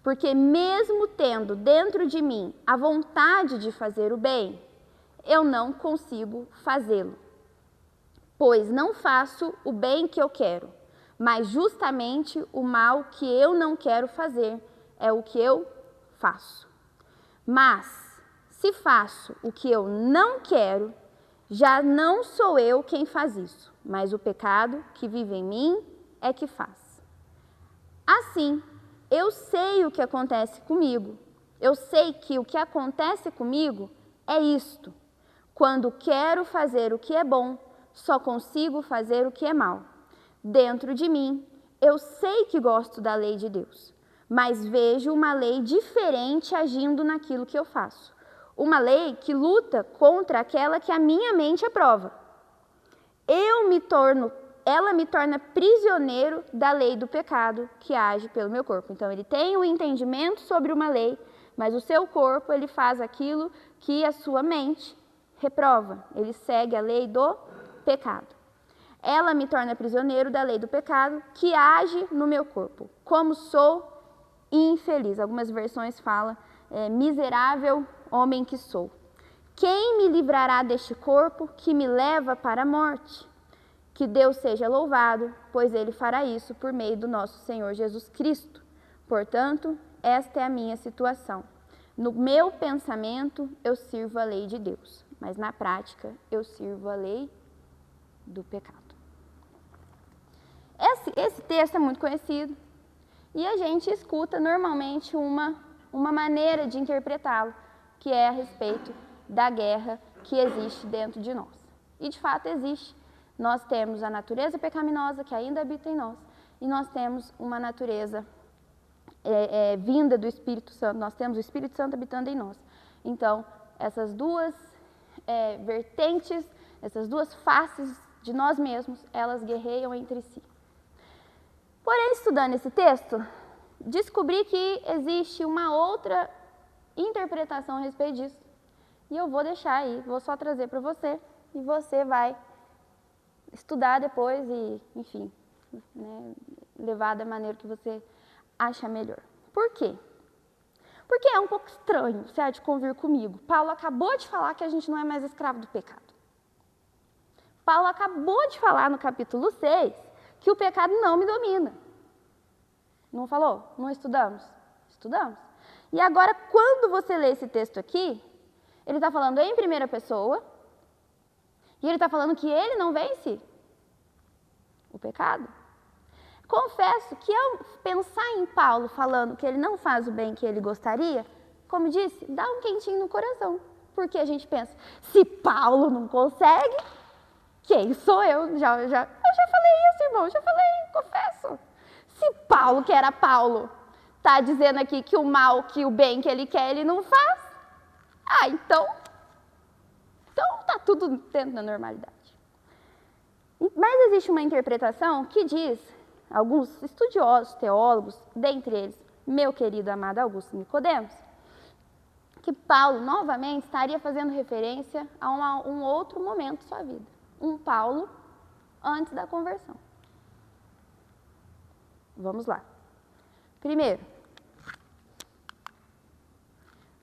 S1: Porque mesmo tendo dentro de mim a vontade de fazer o bem, eu não consigo fazê-lo. Pois não faço o bem que eu quero, mas justamente o mal que eu não quero fazer é o que eu faço. Mas, se faço o que eu não quero, já não sou eu quem faz isso, mas o pecado que vive em mim é que faz. Assim, eu sei o que acontece comigo. Eu sei que o que acontece comigo é isto. Quando quero fazer o que é bom, só consigo fazer o que é mal. Dentro de mim, eu sei que gosto da lei de Deus, mas vejo uma lei diferente agindo naquilo que eu faço. Uma lei que luta contra aquela que a minha mente aprova. Ela me torna prisioneiro da lei do pecado que age pelo meu corpo. Então, ele tem um entendimento sobre uma lei, mas o seu corpo, ele faz aquilo que a sua mente reprova. Ele segue a lei do pecado. Ela me torna prisioneiro da lei do pecado que age no meu corpo. Como sou infeliz. Algumas versões falam, miserável homem que sou. Quem me livrará deste corpo que me leva para a morte? Que Deus seja louvado, pois Ele fará isso por meio do nosso Senhor Jesus Cristo. Portanto, esta é a minha situação. No meu pensamento, eu sirvo a lei de Deus, mas na prática, eu sirvo a lei do pecado. Esse texto é muito conhecido e a gente escuta normalmente uma maneira de interpretá-lo, que é a respeito da guerra que existe dentro de nós. E de fato existe. Nós temos a natureza pecaminosa que ainda habita em nós e nós temos uma natureza vinda do Espírito Santo, nós temos o Espírito Santo habitando em nós. Então, essas duas vertentes, essas duas faces de nós mesmos, elas guerreiam entre si. Porém, estudando esse texto, descobri que existe uma outra interpretação a respeito disso. E eu vou deixar aí, vou só trazer para você, e você vai estudar depois e, enfim, né, levar da maneira que você acha melhor. Por quê? Porque é um pouco estranho, você há de convir comigo. Paulo acabou de falar que a gente não é mais escravo do pecado. Paulo acabou de falar no capítulo 6 que o pecado não me domina. Não falou? Não estudamos? Estudamos. E agora, quando você lê esse texto aqui, ele está falando em primeira pessoa, e ele está falando que ele não vence o pecado. Confesso que ao pensar em Paulo falando que ele não faz o bem que ele gostaria, como disse, dá um quentinho no coração. Porque a gente pensa, se Paulo não consegue, quem sou eu? Eu já falei isso, irmão, já falei, confesso. Se Paulo, que era Paulo, está dizendo aqui que o mal, que o bem que ele quer, ele não faz, então está tudo dentro da normalidade. Mas existe uma interpretação que diz, alguns estudiosos, teólogos, dentre eles, meu querido amado Augusto Nicodemos, que Paulo, novamente, estaria fazendo referência a um outro momento de sua vida. Um Paulo antes da conversão. Vamos lá. Primeiro,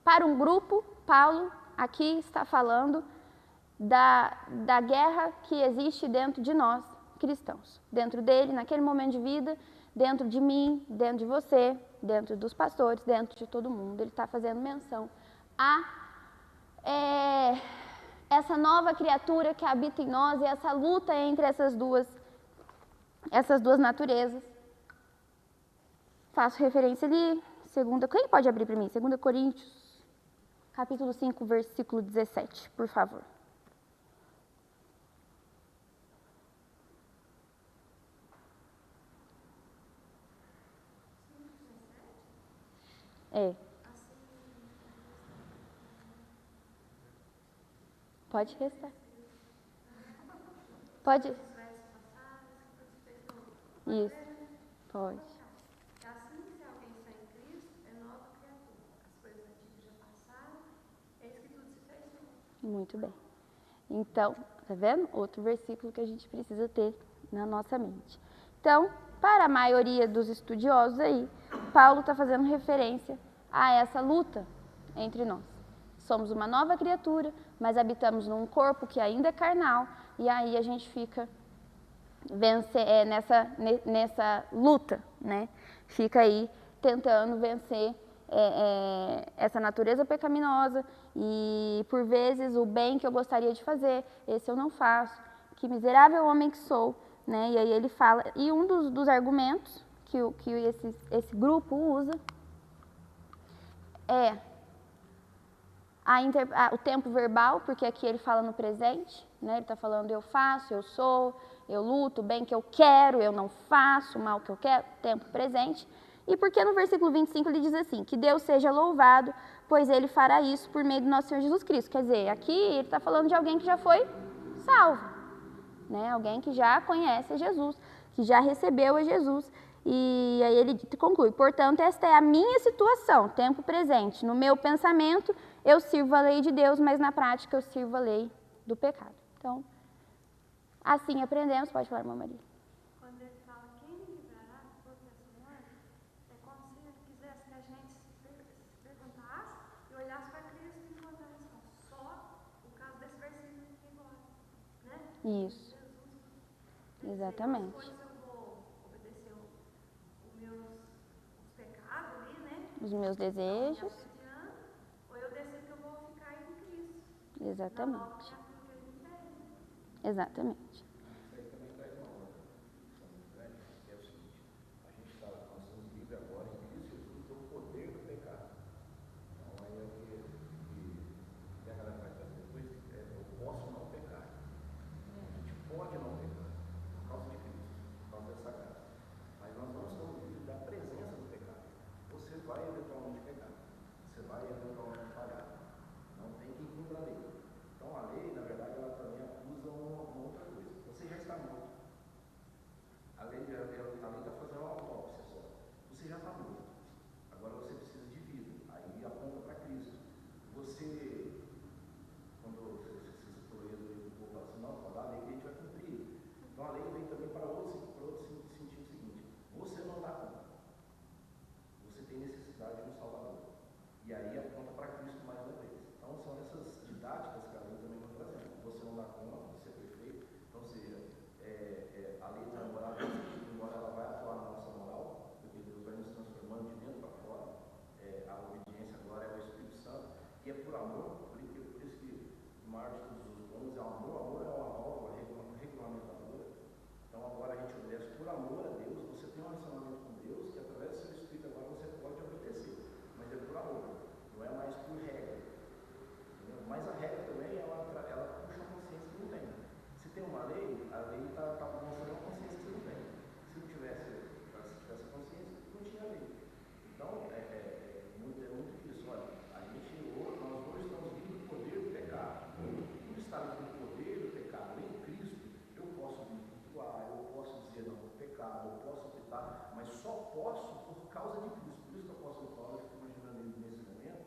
S1: para um grupo, Paulo aqui está falando da guerra que existe dentro de nós, cristãos. Dentro dele, naquele momento de vida, dentro de mim, dentro de você, dentro dos pastores, dentro de todo mundo. Ele está fazendo menção a essa nova criatura que habita em nós e essa luta entre essas duas naturezas. Faço referência ali, quem pode abrir para mim? 2 Coríntios, capítulo 5, versículo 17, por favor. Pode restar. Pode. Isso, pode.
S5: Assim, se alguém está em Cristo, é nova criatura. As coisas antigas já passaram, eis que tudo se fez novo.
S1: Muito bem. Então, tá vendo? Outro versículo que a gente precisa ter na nossa mente. Então, para a maioria dos estudiosos aí, Paulo está fazendo referência a essa luta entre nós. Somos uma nova criatura, mas habitamos num corpo que ainda é carnal, e aí a gente fica nessa luta, né? Fica aí tentando vencer essa natureza pecaminosa, e por vezes o bem que eu gostaria de fazer, esse eu não faço. Que miserável homem que sou, né? E aí ele fala, e um dos argumentos que esse grupo usa é o tempo verbal, porque aqui ele fala no presente, né? Ele está falando eu faço, eu sou, eu luto, o bem que eu quero, eu não faço, o mal que eu quero, tempo presente. E porque no versículo 25 ele diz assim, que Deus seja louvado, pois ele fará isso por meio do nosso Senhor Jesus Cristo. Quer dizer, aqui ele está falando de alguém que já foi salvo, né? Alguém que já conhece a Jesus, que já recebeu a Jesus. E aí ele conclui, portanto, esta é a minha situação, tempo presente. No meu pensamento, eu sirvo a lei de Deus, mas na prática eu sirvo a lei do pecado. Então, assim aprendemos. Pode falar, irmã Maria.
S5: Quando ele fala quem me livrará do corpo dessa morte, é como se ele quisesse que a gente se perguntasse e olhasse para Cristo e encontrasse a resposta. Só o caso desse versículo aqui agora, né?
S1: Isso. Exatamente.
S5: Depois eu vou obedecer os pecados ali, né?
S1: Os meus desejos.
S5: Ou eu decido que eu vou ficar aí com Cristo.
S1: Exatamente. Exatamente.
S3: Isso aí também traz uma outra lição muito grande, que é o seguinte, nós somos livres agora em Cristo Jesus do poder do pecado. Então aí é o que a galera vai trazer depois, eu posso não pecar. A gente pode não pecar, por causa de Cristo, por causa dessa graça. Mas nós não estamos livres da presença do pecado. Você vai eventualmente pecar, você vai eventualmente falhar. Não tem quem cumpra a lei. Então a lei, na verdade, ela também acusa uma outra coisa. Você já está morto. A lei está fazendo uma autópsia só. Você já está morto. Agora você precisa de vida. Aí aponta para Cristo. Você, quando você citou ele, o povo fala assim, não, a lei que a gente vai cumprir. Então a lei vem também para outro sentido seguinte. Você não dá conta. Você tem necessidade de um Salvador. E aí aponta para Cristo mais uma vez. Então são essas didáticas que a lei também vai trazendo. Você não dá conta, você é perfeito. Então, ou seja, a lei está morada, embora ela vai atuar na nossa moral, porque Deus vai nos
S8: relacionamento com Deus, que através do seu Espírito agora você pode obedecer, mas é por amor, não é mais por regra. Entendeu? Mas a regra também, ela puxa a consciência que não tem. Se tem uma lei, a lei está mostrando uma consciência que você não tem. Se não tivesse essa consciência, não tinha lei. Então, é muito isso. Olha, nós hoje estamos livres do poder do pecado. Por estar livre do poder do pecado em Cristo, eu posso me cultuar, eu posso dizer não ao pecado, eu posso optar, mas só posso por causa de Cristo. Por isso que o apóstolo Paulo, eu fico imaginando ele nesse momento,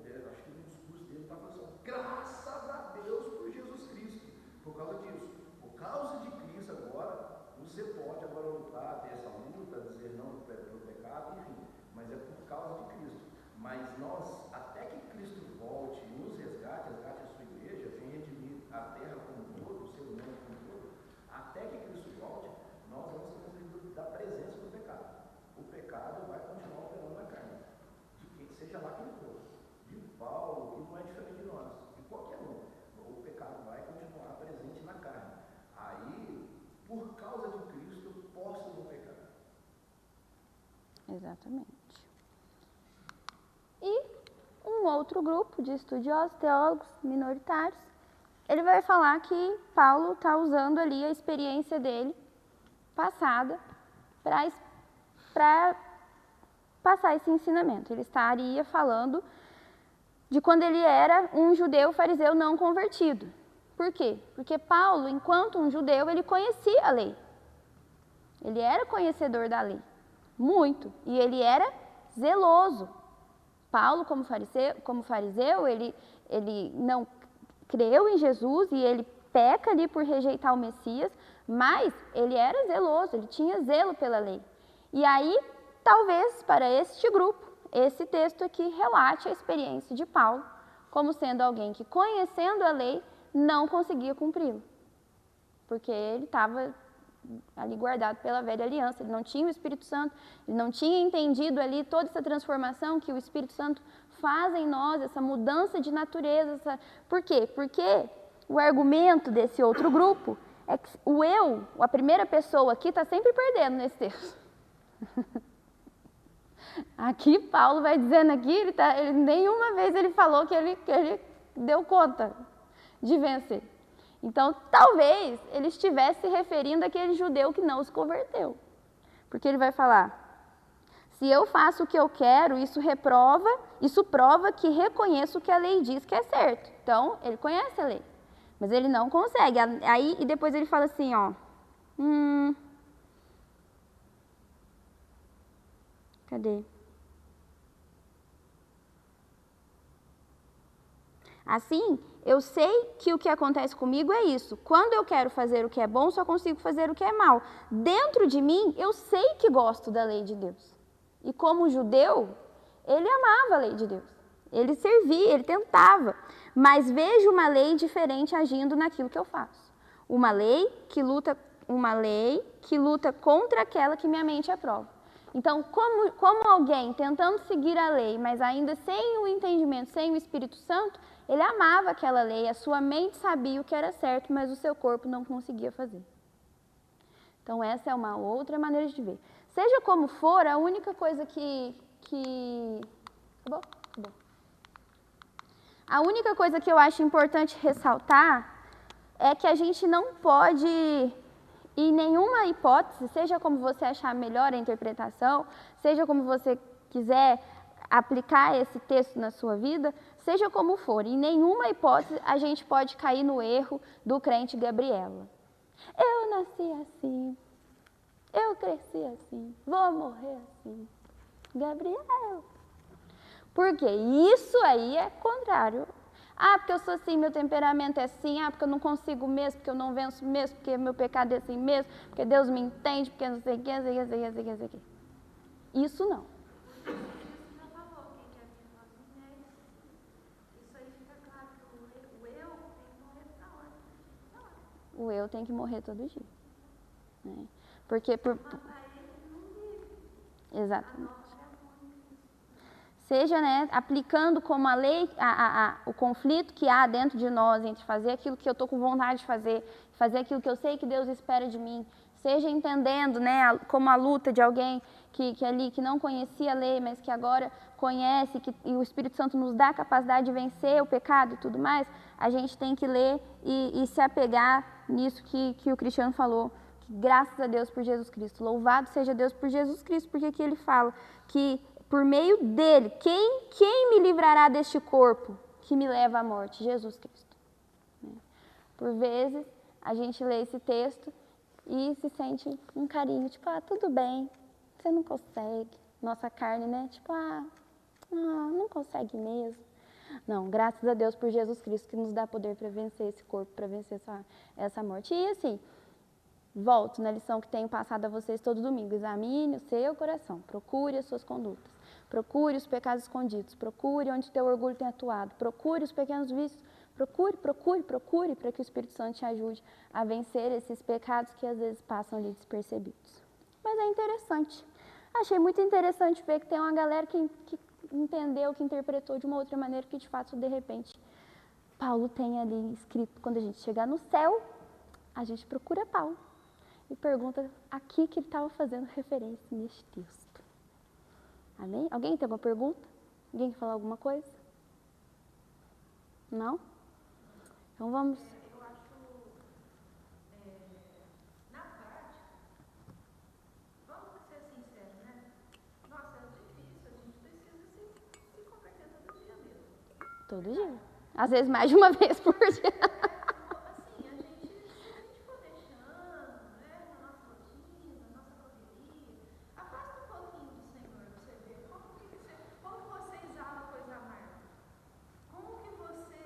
S8: ele acho que no discurso dele está falando assim, graças a Deus por Jesus Cristo. Por causa disso. Por causa de Cristo agora, você pode agora lutar, ter essa luta, dizer não pelo pecado, enfim, mas é por causa de Cristo. Mas nós, até que Cristo volte e nos resgate a sua igreja, vem redimir a terra como um todo, o ser humano como um todo, até que Cristo volte, nós vamos ser livres da presença do pecado. O pecado vai continuar operando na carne, seja lá quem for, de Paulo, que não é diferente de nós, de qualquer um. O pecado vai continuar presente na carne. Aí, por causa de Cristo, eu posso não pecar.
S1: Exatamente. E um outro grupo de estudiosos, teólogos minoritários, ele vai falar que Paulo está usando ali a experiência dele, passada, para passar esse ensinamento. Ele estaria falando de quando ele era um judeu fariseu não convertido. Por quê? Porque Paulo, enquanto um judeu, ele conhecia a lei. Ele era conhecedor da lei, muito, e ele era zeloso. Paulo, como fariseu, ele não creu em Jesus e ele peca ali por rejeitar o Messias, mas ele era zeloso, ele tinha zelo pela lei. E aí, talvez, para este grupo, esse texto aqui relate a experiência de Paulo como sendo alguém que, conhecendo a lei, não conseguia cumpri-la. Porque ele estava ali guardado pela velha aliança, ele não tinha o Espírito Santo, ele não tinha entendido ali toda essa transformação que o Espírito Santo faz em nós, essa mudança de natureza. Por quê? Porque o argumento desse outro grupo é que o eu, a primeira pessoa aqui, está sempre perdendo nesse texto. Aqui, Paulo vai dizendo aqui, nenhuma vez ele falou que ele deu conta de vencer. Então, talvez ele estivesse se referindo àquele judeu que não se converteu. Porque ele vai falar, se eu faço o que eu quero, isso prova que reconheço o que a lei diz que é certo. Então, ele conhece a lei, mas ele não consegue. Aí, e depois ele fala assim, ó, cadê? Assim, eu sei que o que acontece comigo é isso. Quando eu quero fazer o que é bom, só consigo fazer o que é mal. Dentro de mim, eu sei que gosto da lei de Deus. E como judeu, ele amava a lei de Deus. Ele servia, ele tentava. Mas vejo uma lei diferente agindo naquilo que eu faço. Uma lei que luta contra aquela que minha mente aprova. Então, como alguém tentando seguir a lei, mas ainda sem o entendimento, sem o Espírito Santo, ele amava aquela lei, a sua mente sabia o que era certo, mas o seu corpo não conseguia fazer. Então, essa é uma outra maneira de ver. Seja como for, a única coisa Acabou? A única coisa que eu acho importante ressaltar é que a gente não pode, em nenhuma hipótese, seja como você achar melhor a interpretação, seja como você quiser aplicar esse texto na sua vida, seja como for, em nenhuma hipótese a gente pode cair no erro do crente Gabriela. Eu nasci assim, eu cresci assim, vou morrer assim. Gabriel. Por quê? Isso aí é contrário. Ah, porque eu sou assim, meu temperamento é assim, porque eu não consigo mesmo, porque eu não venço mesmo, porque meu pecado é assim mesmo, porque Deus me entende, porque não sei o que, não sei o que. Isso não. O eu tem que morrer todo dia. Né? Porque Exatamente. Seja, né, aplicando como a lei, o conflito que há dentro de nós entre fazer aquilo que eu estou com vontade de fazer aquilo que eu sei que Deus espera de mim, seja entendendo, né, como a luta de alguém que não conhecia a lei, mas que agora conhece, e o Espírito Santo nos dá a capacidade de vencer o pecado e tudo mais, a gente tem que ler e se apegar nisso que o Cristiano falou, que graças a Deus por Jesus Cristo, louvado seja Deus por Jesus Cristo, porque aqui ele fala que por meio dele, quem me livrará deste corpo que me leva à morte? Jesus Cristo. Por vezes, a gente lê esse texto e se sente um carinho, tipo, tudo bem, você não consegue. Nossa carne, né? Tipo, não consegue mesmo. Não, graças a Deus por Jesus Cristo que nos dá poder para vencer esse corpo, para vencer essa morte. E assim, volto na lição que tenho passado a vocês todo domingo. Examine o seu coração, procure as suas condutas, procure os pecados escondidos, procure onde teu orgulho tem atuado, procure os pequenos vícios, procure para que o Espírito Santo te ajude a vencer esses pecados que às vezes passam ali despercebidos. Mas é interessante. Achei muito interessante ver que tem uma galera que entendeu, que interpretou de uma outra maneira, que de fato, de repente, Paulo tem ali escrito, quando a gente chegar no céu, a gente procura Paulo e pergunta aqui que ele estava fazendo referência neste texto. Amém? Alguém tem alguma pergunta? Alguém quer falar alguma coisa? Não? Então vamos.
S5: Eu acho, na prática, vamos ser sinceros, né? Nossa, é difícil, a gente precisa se converter todo dia mesmo.
S1: Todo dia. Às vezes mais de uma vez por dia.
S5: Assim, se a gente for deixando, né, na nossa rotina, na nossa correria, afasta um pouquinho do Senhor pra você ver como você exala coisa amarga. Como que você,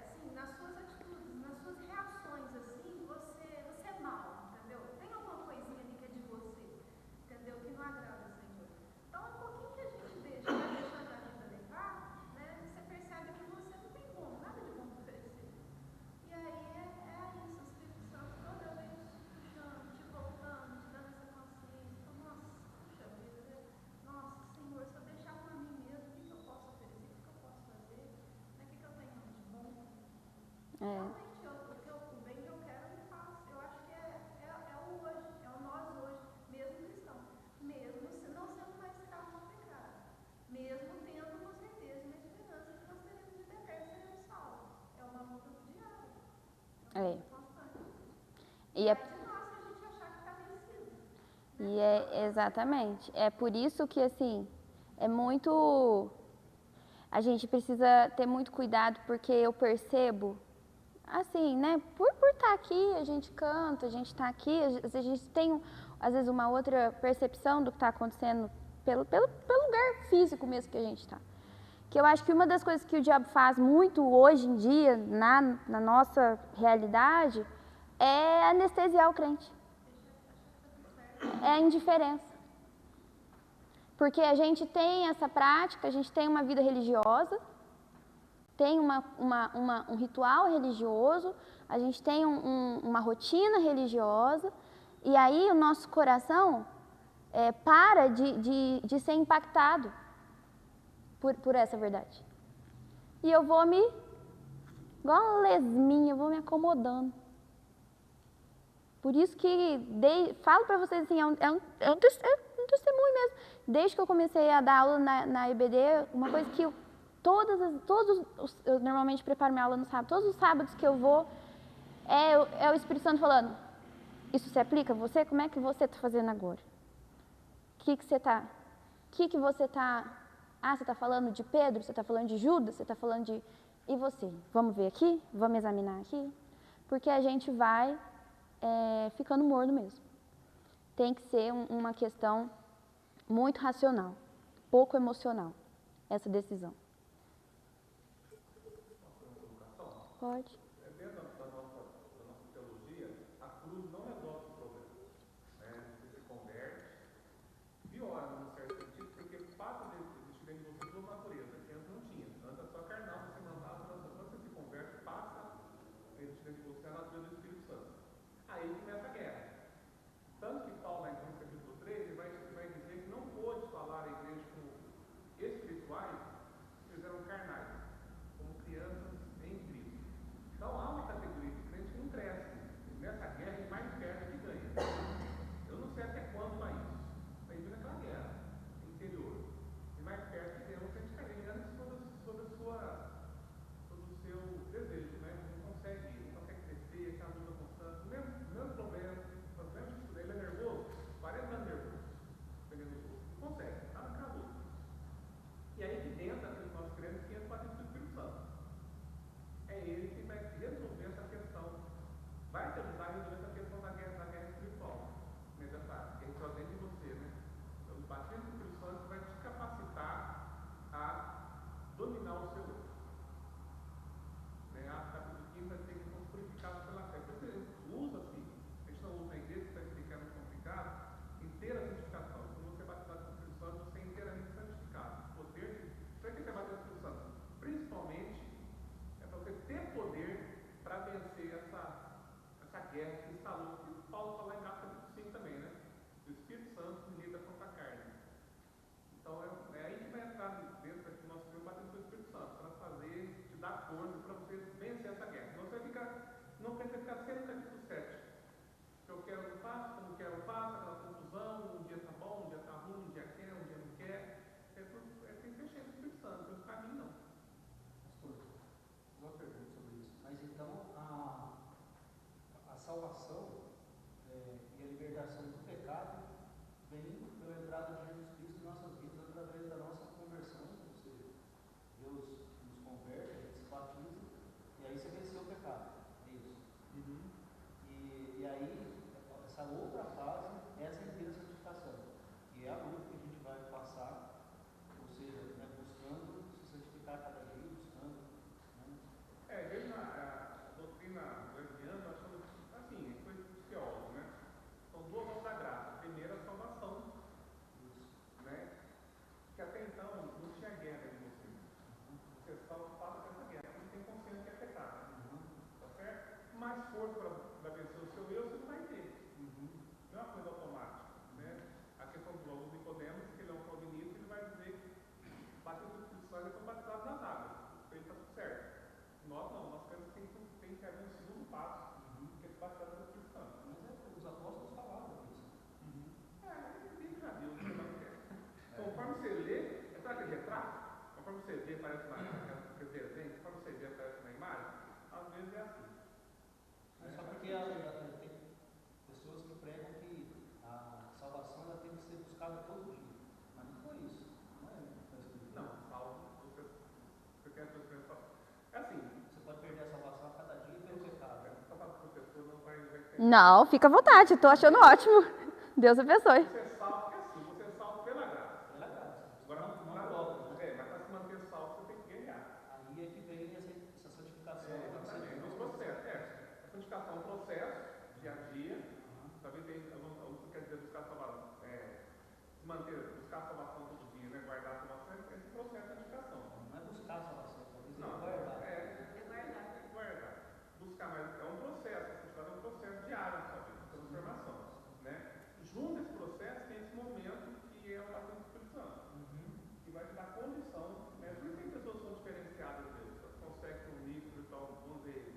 S5: assim, nas suas atitudes, nas suas reações, assim, você é mal, entendeu? Tem alguma coisinha ali que é de você, entendeu? Que não agrada ao Senhor. Então, um pouquinho que a gente deixa, vai deixando a vida levar, né? Você percebe que você não tem como, nada de bom pra oferecer. E aí é isso, o Espírito Santo toda vez te puxando, te voltando, te dando essa consciência. Então, nossa, puxa vida, né? Nossa, Senhor, se eu deixar para mim mesmo, o que eu posso oferecer? O que eu posso fazer? O que eu tenho de bom? Realmente, o bem que eu quero, eu faço. Eu acho que é o hoje, é o nós hoje, mesmo cristão. Mesmo não sendo mais escravo do pecado. Mesmo tendo com certeza uma esperança que nós teremos de eterno, seremos salvos. É uma luta diária. É uma luta constante.
S1: E
S5: É de nós que a gente achar que está vencido.
S1: E exatamente. É por isso que, assim, é muito... A gente precisa ter muito cuidado, porque eu percebo, assim, né? Por estar aqui, a gente canta, a gente está aqui, a gente tem, às vezes, uma outra percepção do que está acontecendo pelo lugar físico mesmo que a gente está. Que eu acho que uma das coisas que o diabo faz muito hoje em dia, na nossa realidade, é anestesiar o crente. É a indiferença. Porque a gente tem essa prática, a gente tem uma vida religiosa, tem um ritual religioso, a gente tem uma rotina religiosa, e aí o nosso coração para de ser impactado por essa verdade. E eu vou igual uma lesminha, eu vou me acomodando. Por isso que falo para vocês assim, é um testemunho mesmo. Desde que eu comecei a dar aula na EBD, uma coisa que eu normalmente preparo minha aula no sábado, todos os sábados que eu vou, é o Espírito Santo falando, isso se aplica a você? Como é que você está fazendo agora? Você está... você está falando de Pedro? Você está falando de Judas? Você está falando de... E você? Vamos ver aqui? Vamos examinar aqui? Porque a gente vai ficando morno mesmo. Tem que ser uma questão muito racional, pouco emocional, essa decisão. Pode.
S3: Dentro da nossa teologia, a cruz não resolve o problema. Você se converte, piora num certo sentido, porque passa de existir dentro de você duas naturezas, que antes não tinha. Antes é só carnal, você mandava, quando você se converte, passa a existir dentro de você a natureza do Espírito Santo. Aí começa a guerra. Tanto que Paulo, lá em Coríntios capítulo 3, ele vai dizer que não pôde falar a igreja como espirituais, eles eram carnais, como crianças em Cristo. dentro daqui do nosso Deus, batendo com o Espírito Santo, para fazer, te dar força para você vencer essa guerra. Senão você vai ficar, não quer ficar sempre no capítulo 7. Se eu quero, eu faço, como quero, eu faço, aquela confusão, um dia tá bom, um dia tá ruim, um dia quer, um dia não quer. Tem que ser cheio do Espírito Santo, pelo caminho não.
S6: Pastor, uma pergunta sobre isso. Mas então, a salvação e a libertação do pecado vem pela entrada de Jesus Cristo em nossas vidas através da nossa conversão. Ou seja, Deus nos converte, a gente se batiza, e aí você venceu o pecado. É isso. E aí, essa outra fase, essa inteira santificação, que é a luta que a gente vai passar, ou seja, né, buscando se santificar cada dia, buscando. Né?
S3: Veja a doutrina wesleyana, nós somos, assim, coisa dos teólogos, né? São duas mãos da graça. A primeira, a salvação, né? Que até então não tinha guerra de você. Você só passa por essa guerra, você tem consciência que é pecado. Tá certo? Mais força para vencer o seu eu, você não vai ter. Não é uma coisa automática. Né? A questão do aluno Nicodemos, que ele é um calvinista, ele vai dizer que bateu com o Espírito Santo e foi batizado nas águas. Então ele está tudo certo. Nós não, nós temos que haver um segundo passo, que é se batizar com o Espírito Santo.
S6: Mas os apóstolos falavam disso.
S3: Mas a Bíblia já viu, você não quer. Conforme você lê, sabe aquele retrato? Conforme você vê, parece aquele desenho, conforme você vê, aparece uma imagem, às vezes é assim.
S6: É só porque tem pessoas que pregam que a salvação ela tem que ser buscada todo dia. Mas não foi isso. Não é isso.
S3: Não, salvo, você quer a sua experiência. É assim.
S6: Você pode perder a salvação a cada dia pelo pecado.
S3: Só para o professor não vai ter.
S1: Não, fica à vontade, estou achando ótimo. Deus abençoe.
S3: Você é salvo, é assim, você é salvo pela graça.
S6: Pela graça.
S3: Agora,
S6: não é próprio.
S3: Mas para se manter salvo, você tem que ganhar.
S6: Aí é que vem essa santificação.
S3: Exatamente. No processo. A santificação é um processo, dia a dia. Talvez o que quer dizer buscar a salvação. Se manter, buscar a salvação todo dia, né? Guardar a salvação, esse processo de santificação.
S6: Não é buscar a salvação, talvez
S3: Não,
S6: guardar.
S3: Guardar. Buscar, mas é um processo. A santificação é um processo diário na sua vida, de transformação. Né? Junto a esse processo tem esse momento que é o batismo do Espírito Santo. Que vai te dar condição, né? Por isso tem pessoas que são diferenciadas deles, conseguem ter um nível espiritual, vamos dizer,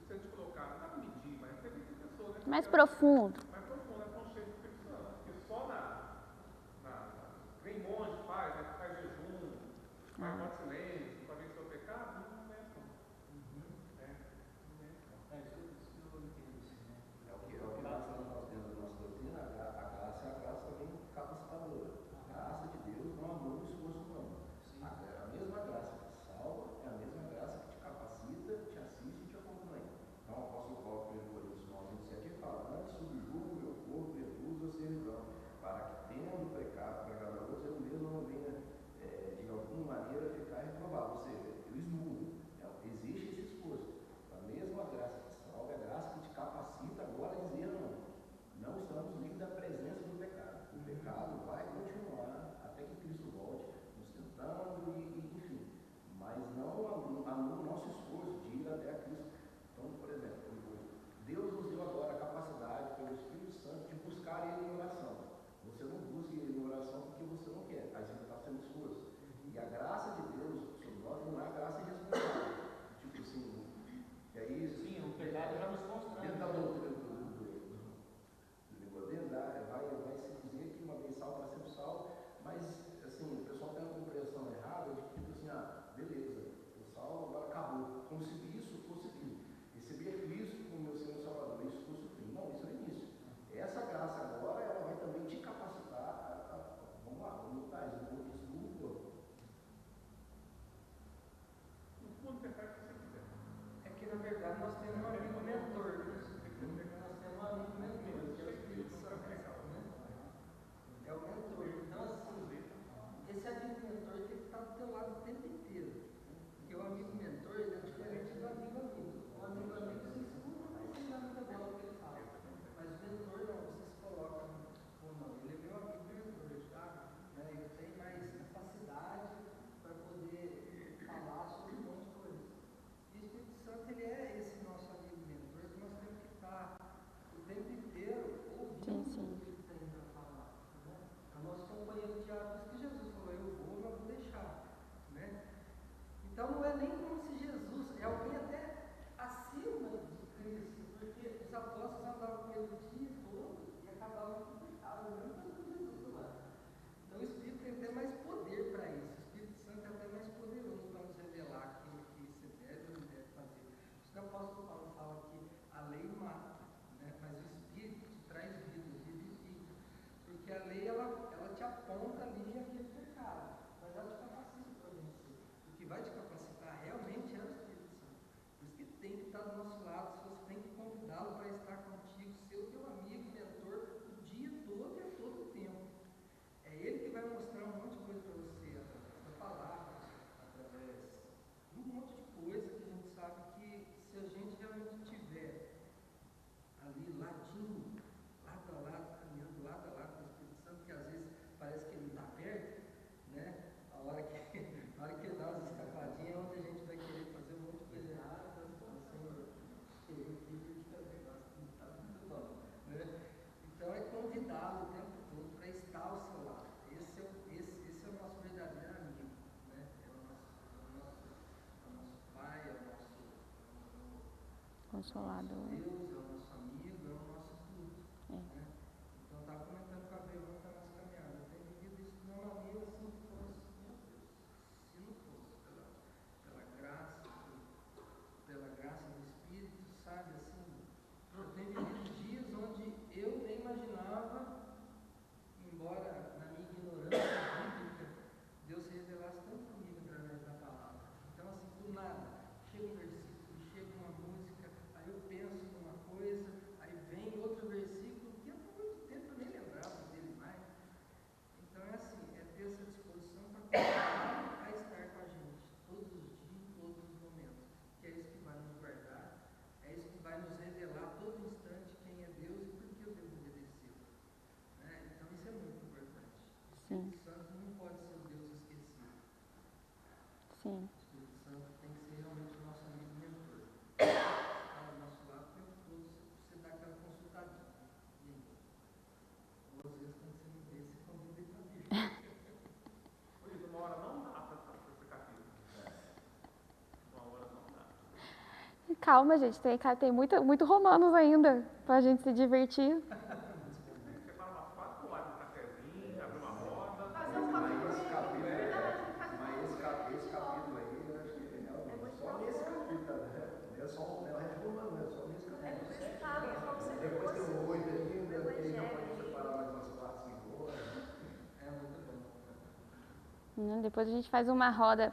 S3: se a gente colocar, não dá para medir, mas tem pessoas, né?
S1: Mais profundo.
S3: Mais profundo, é com cheio do Espírito Santo. Porque só vem monge, faz jejum, faz voto de silêncio, para vencer o pecado, não é assim.
S6: Isso que eu entendo, assim, né?
S8: É o que nós falamos dentro da nossa doutrina, a graça é a graça também capacitadora. A graça de Deus não anula o esforço humano. A mesma graça que te salva é a mesma graça que te capacita, te assiste e te acompanha. Então o apóstolo Paulo, 1 Coríntios 9:27, ele fala: antes subjugo o meu corpo e reduzo a servidão, para que, tendo pecado para agradar a outros, eu mesmo não venha, de alguma maneira, ficar reprovado. Ou seja, eu esmudo. Existe esse esforço. A mesma graça que salva é a graça que te capacita agora a dizer: não estamos livres da presença do pecado. O pecado vai continuar até que Cristo volte, nos tentando enfim. Mas não anula o nosso esforço de ir até a Cristo. Então, por exemplo, Deus nos deu agora a capacidade, pelo Espírito Santo, de buscar Ele em oração. Você não busca Ele em oração porque você não quer, aí você está sendo esforço. E a graça de Deus sobre nós não é a graça irresponsável. Tipo assim, e aí,
S6: Sim, o pecado já nos constrange.
S8: dentro da doutrina do Nicodemos, vai se dizer que uma vez salvo, para sempre salvo, mas assim, o pessoal tem uma compreensão errada de que, tipo assim, beleza, eu salvo, agora acabou. Como se isso fosse fim. Receber Cristo como meu Senhor e Salvador, isso fosse o fim. Não, isso é início. Essa graça agora, ela vai também te capacitar vamos lá, vamos lutar, isso não isso no corpo.
S3: No fundo, você faz o que você quiser.
S6: É que, na verdade, nós temos um amigo mentor. Nós temos um amigo mentor, que é o Espírito Santo. É o mentor. Então, assim, esse amigo mentor tem que estar do teu lado o tempo inteiro. Porque o amigo mentor, ele é diferente do amigo amigo. O amigo amigo, você escuta, mas você não dá muita bola o que ele fala. Mas o mentor, não, você se coloca, ou não, ele é meu amigo mentor, tá? Ele tem mais capacidade para poder falar sobre um monte de coisas. E o Espírito Santo, ele é esse nosso amigo mentor, que nós temos que estar o tempo inteiro ouvindo o que ele tem para falar. Né? A nosso companheiro de diálogo, isso que Jesus falou: eu vou, mas vou deixar.
S1: Consolador.
S6: Deus, é o nosso amigo, é o nosso tudo.
S1: É.
S6: Né? Então, eu estava comentando com a Bel na nossa caminhada. Eu tenho vivido isso de uma maneira assim que fosse, meu Deus, se não fosse pela graça do Espírito, sabe, assim, eu tenho vivido dias onde eu nem imaginava, embora na minha ignorância bíblica, Deus se revelasse tanto comigo através da palavra. Então, assim, do nada, chega um versículo, chega uma música, aí eu penso numa coisa, aí vem outro versículo, que há muito tempo eu nem lembrava dele mais. Então, é assim, é ter essa disposição para continuar a estar com a gente, todos os dias, todos os momentos, que é isso que vai nos guardar, é isso que vai nos revelar a todo instante quem é Deus e por que eu devo obedecer. Né? Então, isso é muito importante. O
S1: Sim.
S6: Espírito Santo não pode ser o Deus esquecido.
S1: Sim.
S6: O Espírito Santo tem que ser realmente o nosso amigo mentor. Está do nosso lado o tempo todo, você dá aquela consultadinha. E aí? Ou às vezes, quando você não vê, você convida ele para vir.
S3: Por isso, uma hora não dá para explicar aquilo. Uma hora não dá.
S1: Calma, gente, tem muito Romanos ainda pra gente se divertir.
S3: Separa umas 4 horas no cafezinho, abre uma roda.
S5: Fazer um copo
S8: Mas esse capítulo,
S5: verdade,
S8: esse capítulo aí, eu acho que é realmente só nesse capítulo, né? Não é só o resto romano, é só nesse capítulo. Depois tem o 8 ainda, que aí já pode separar mais umas 4, 5 horas.
S6: É muito bom.
S1: Depois a gente faz uma roda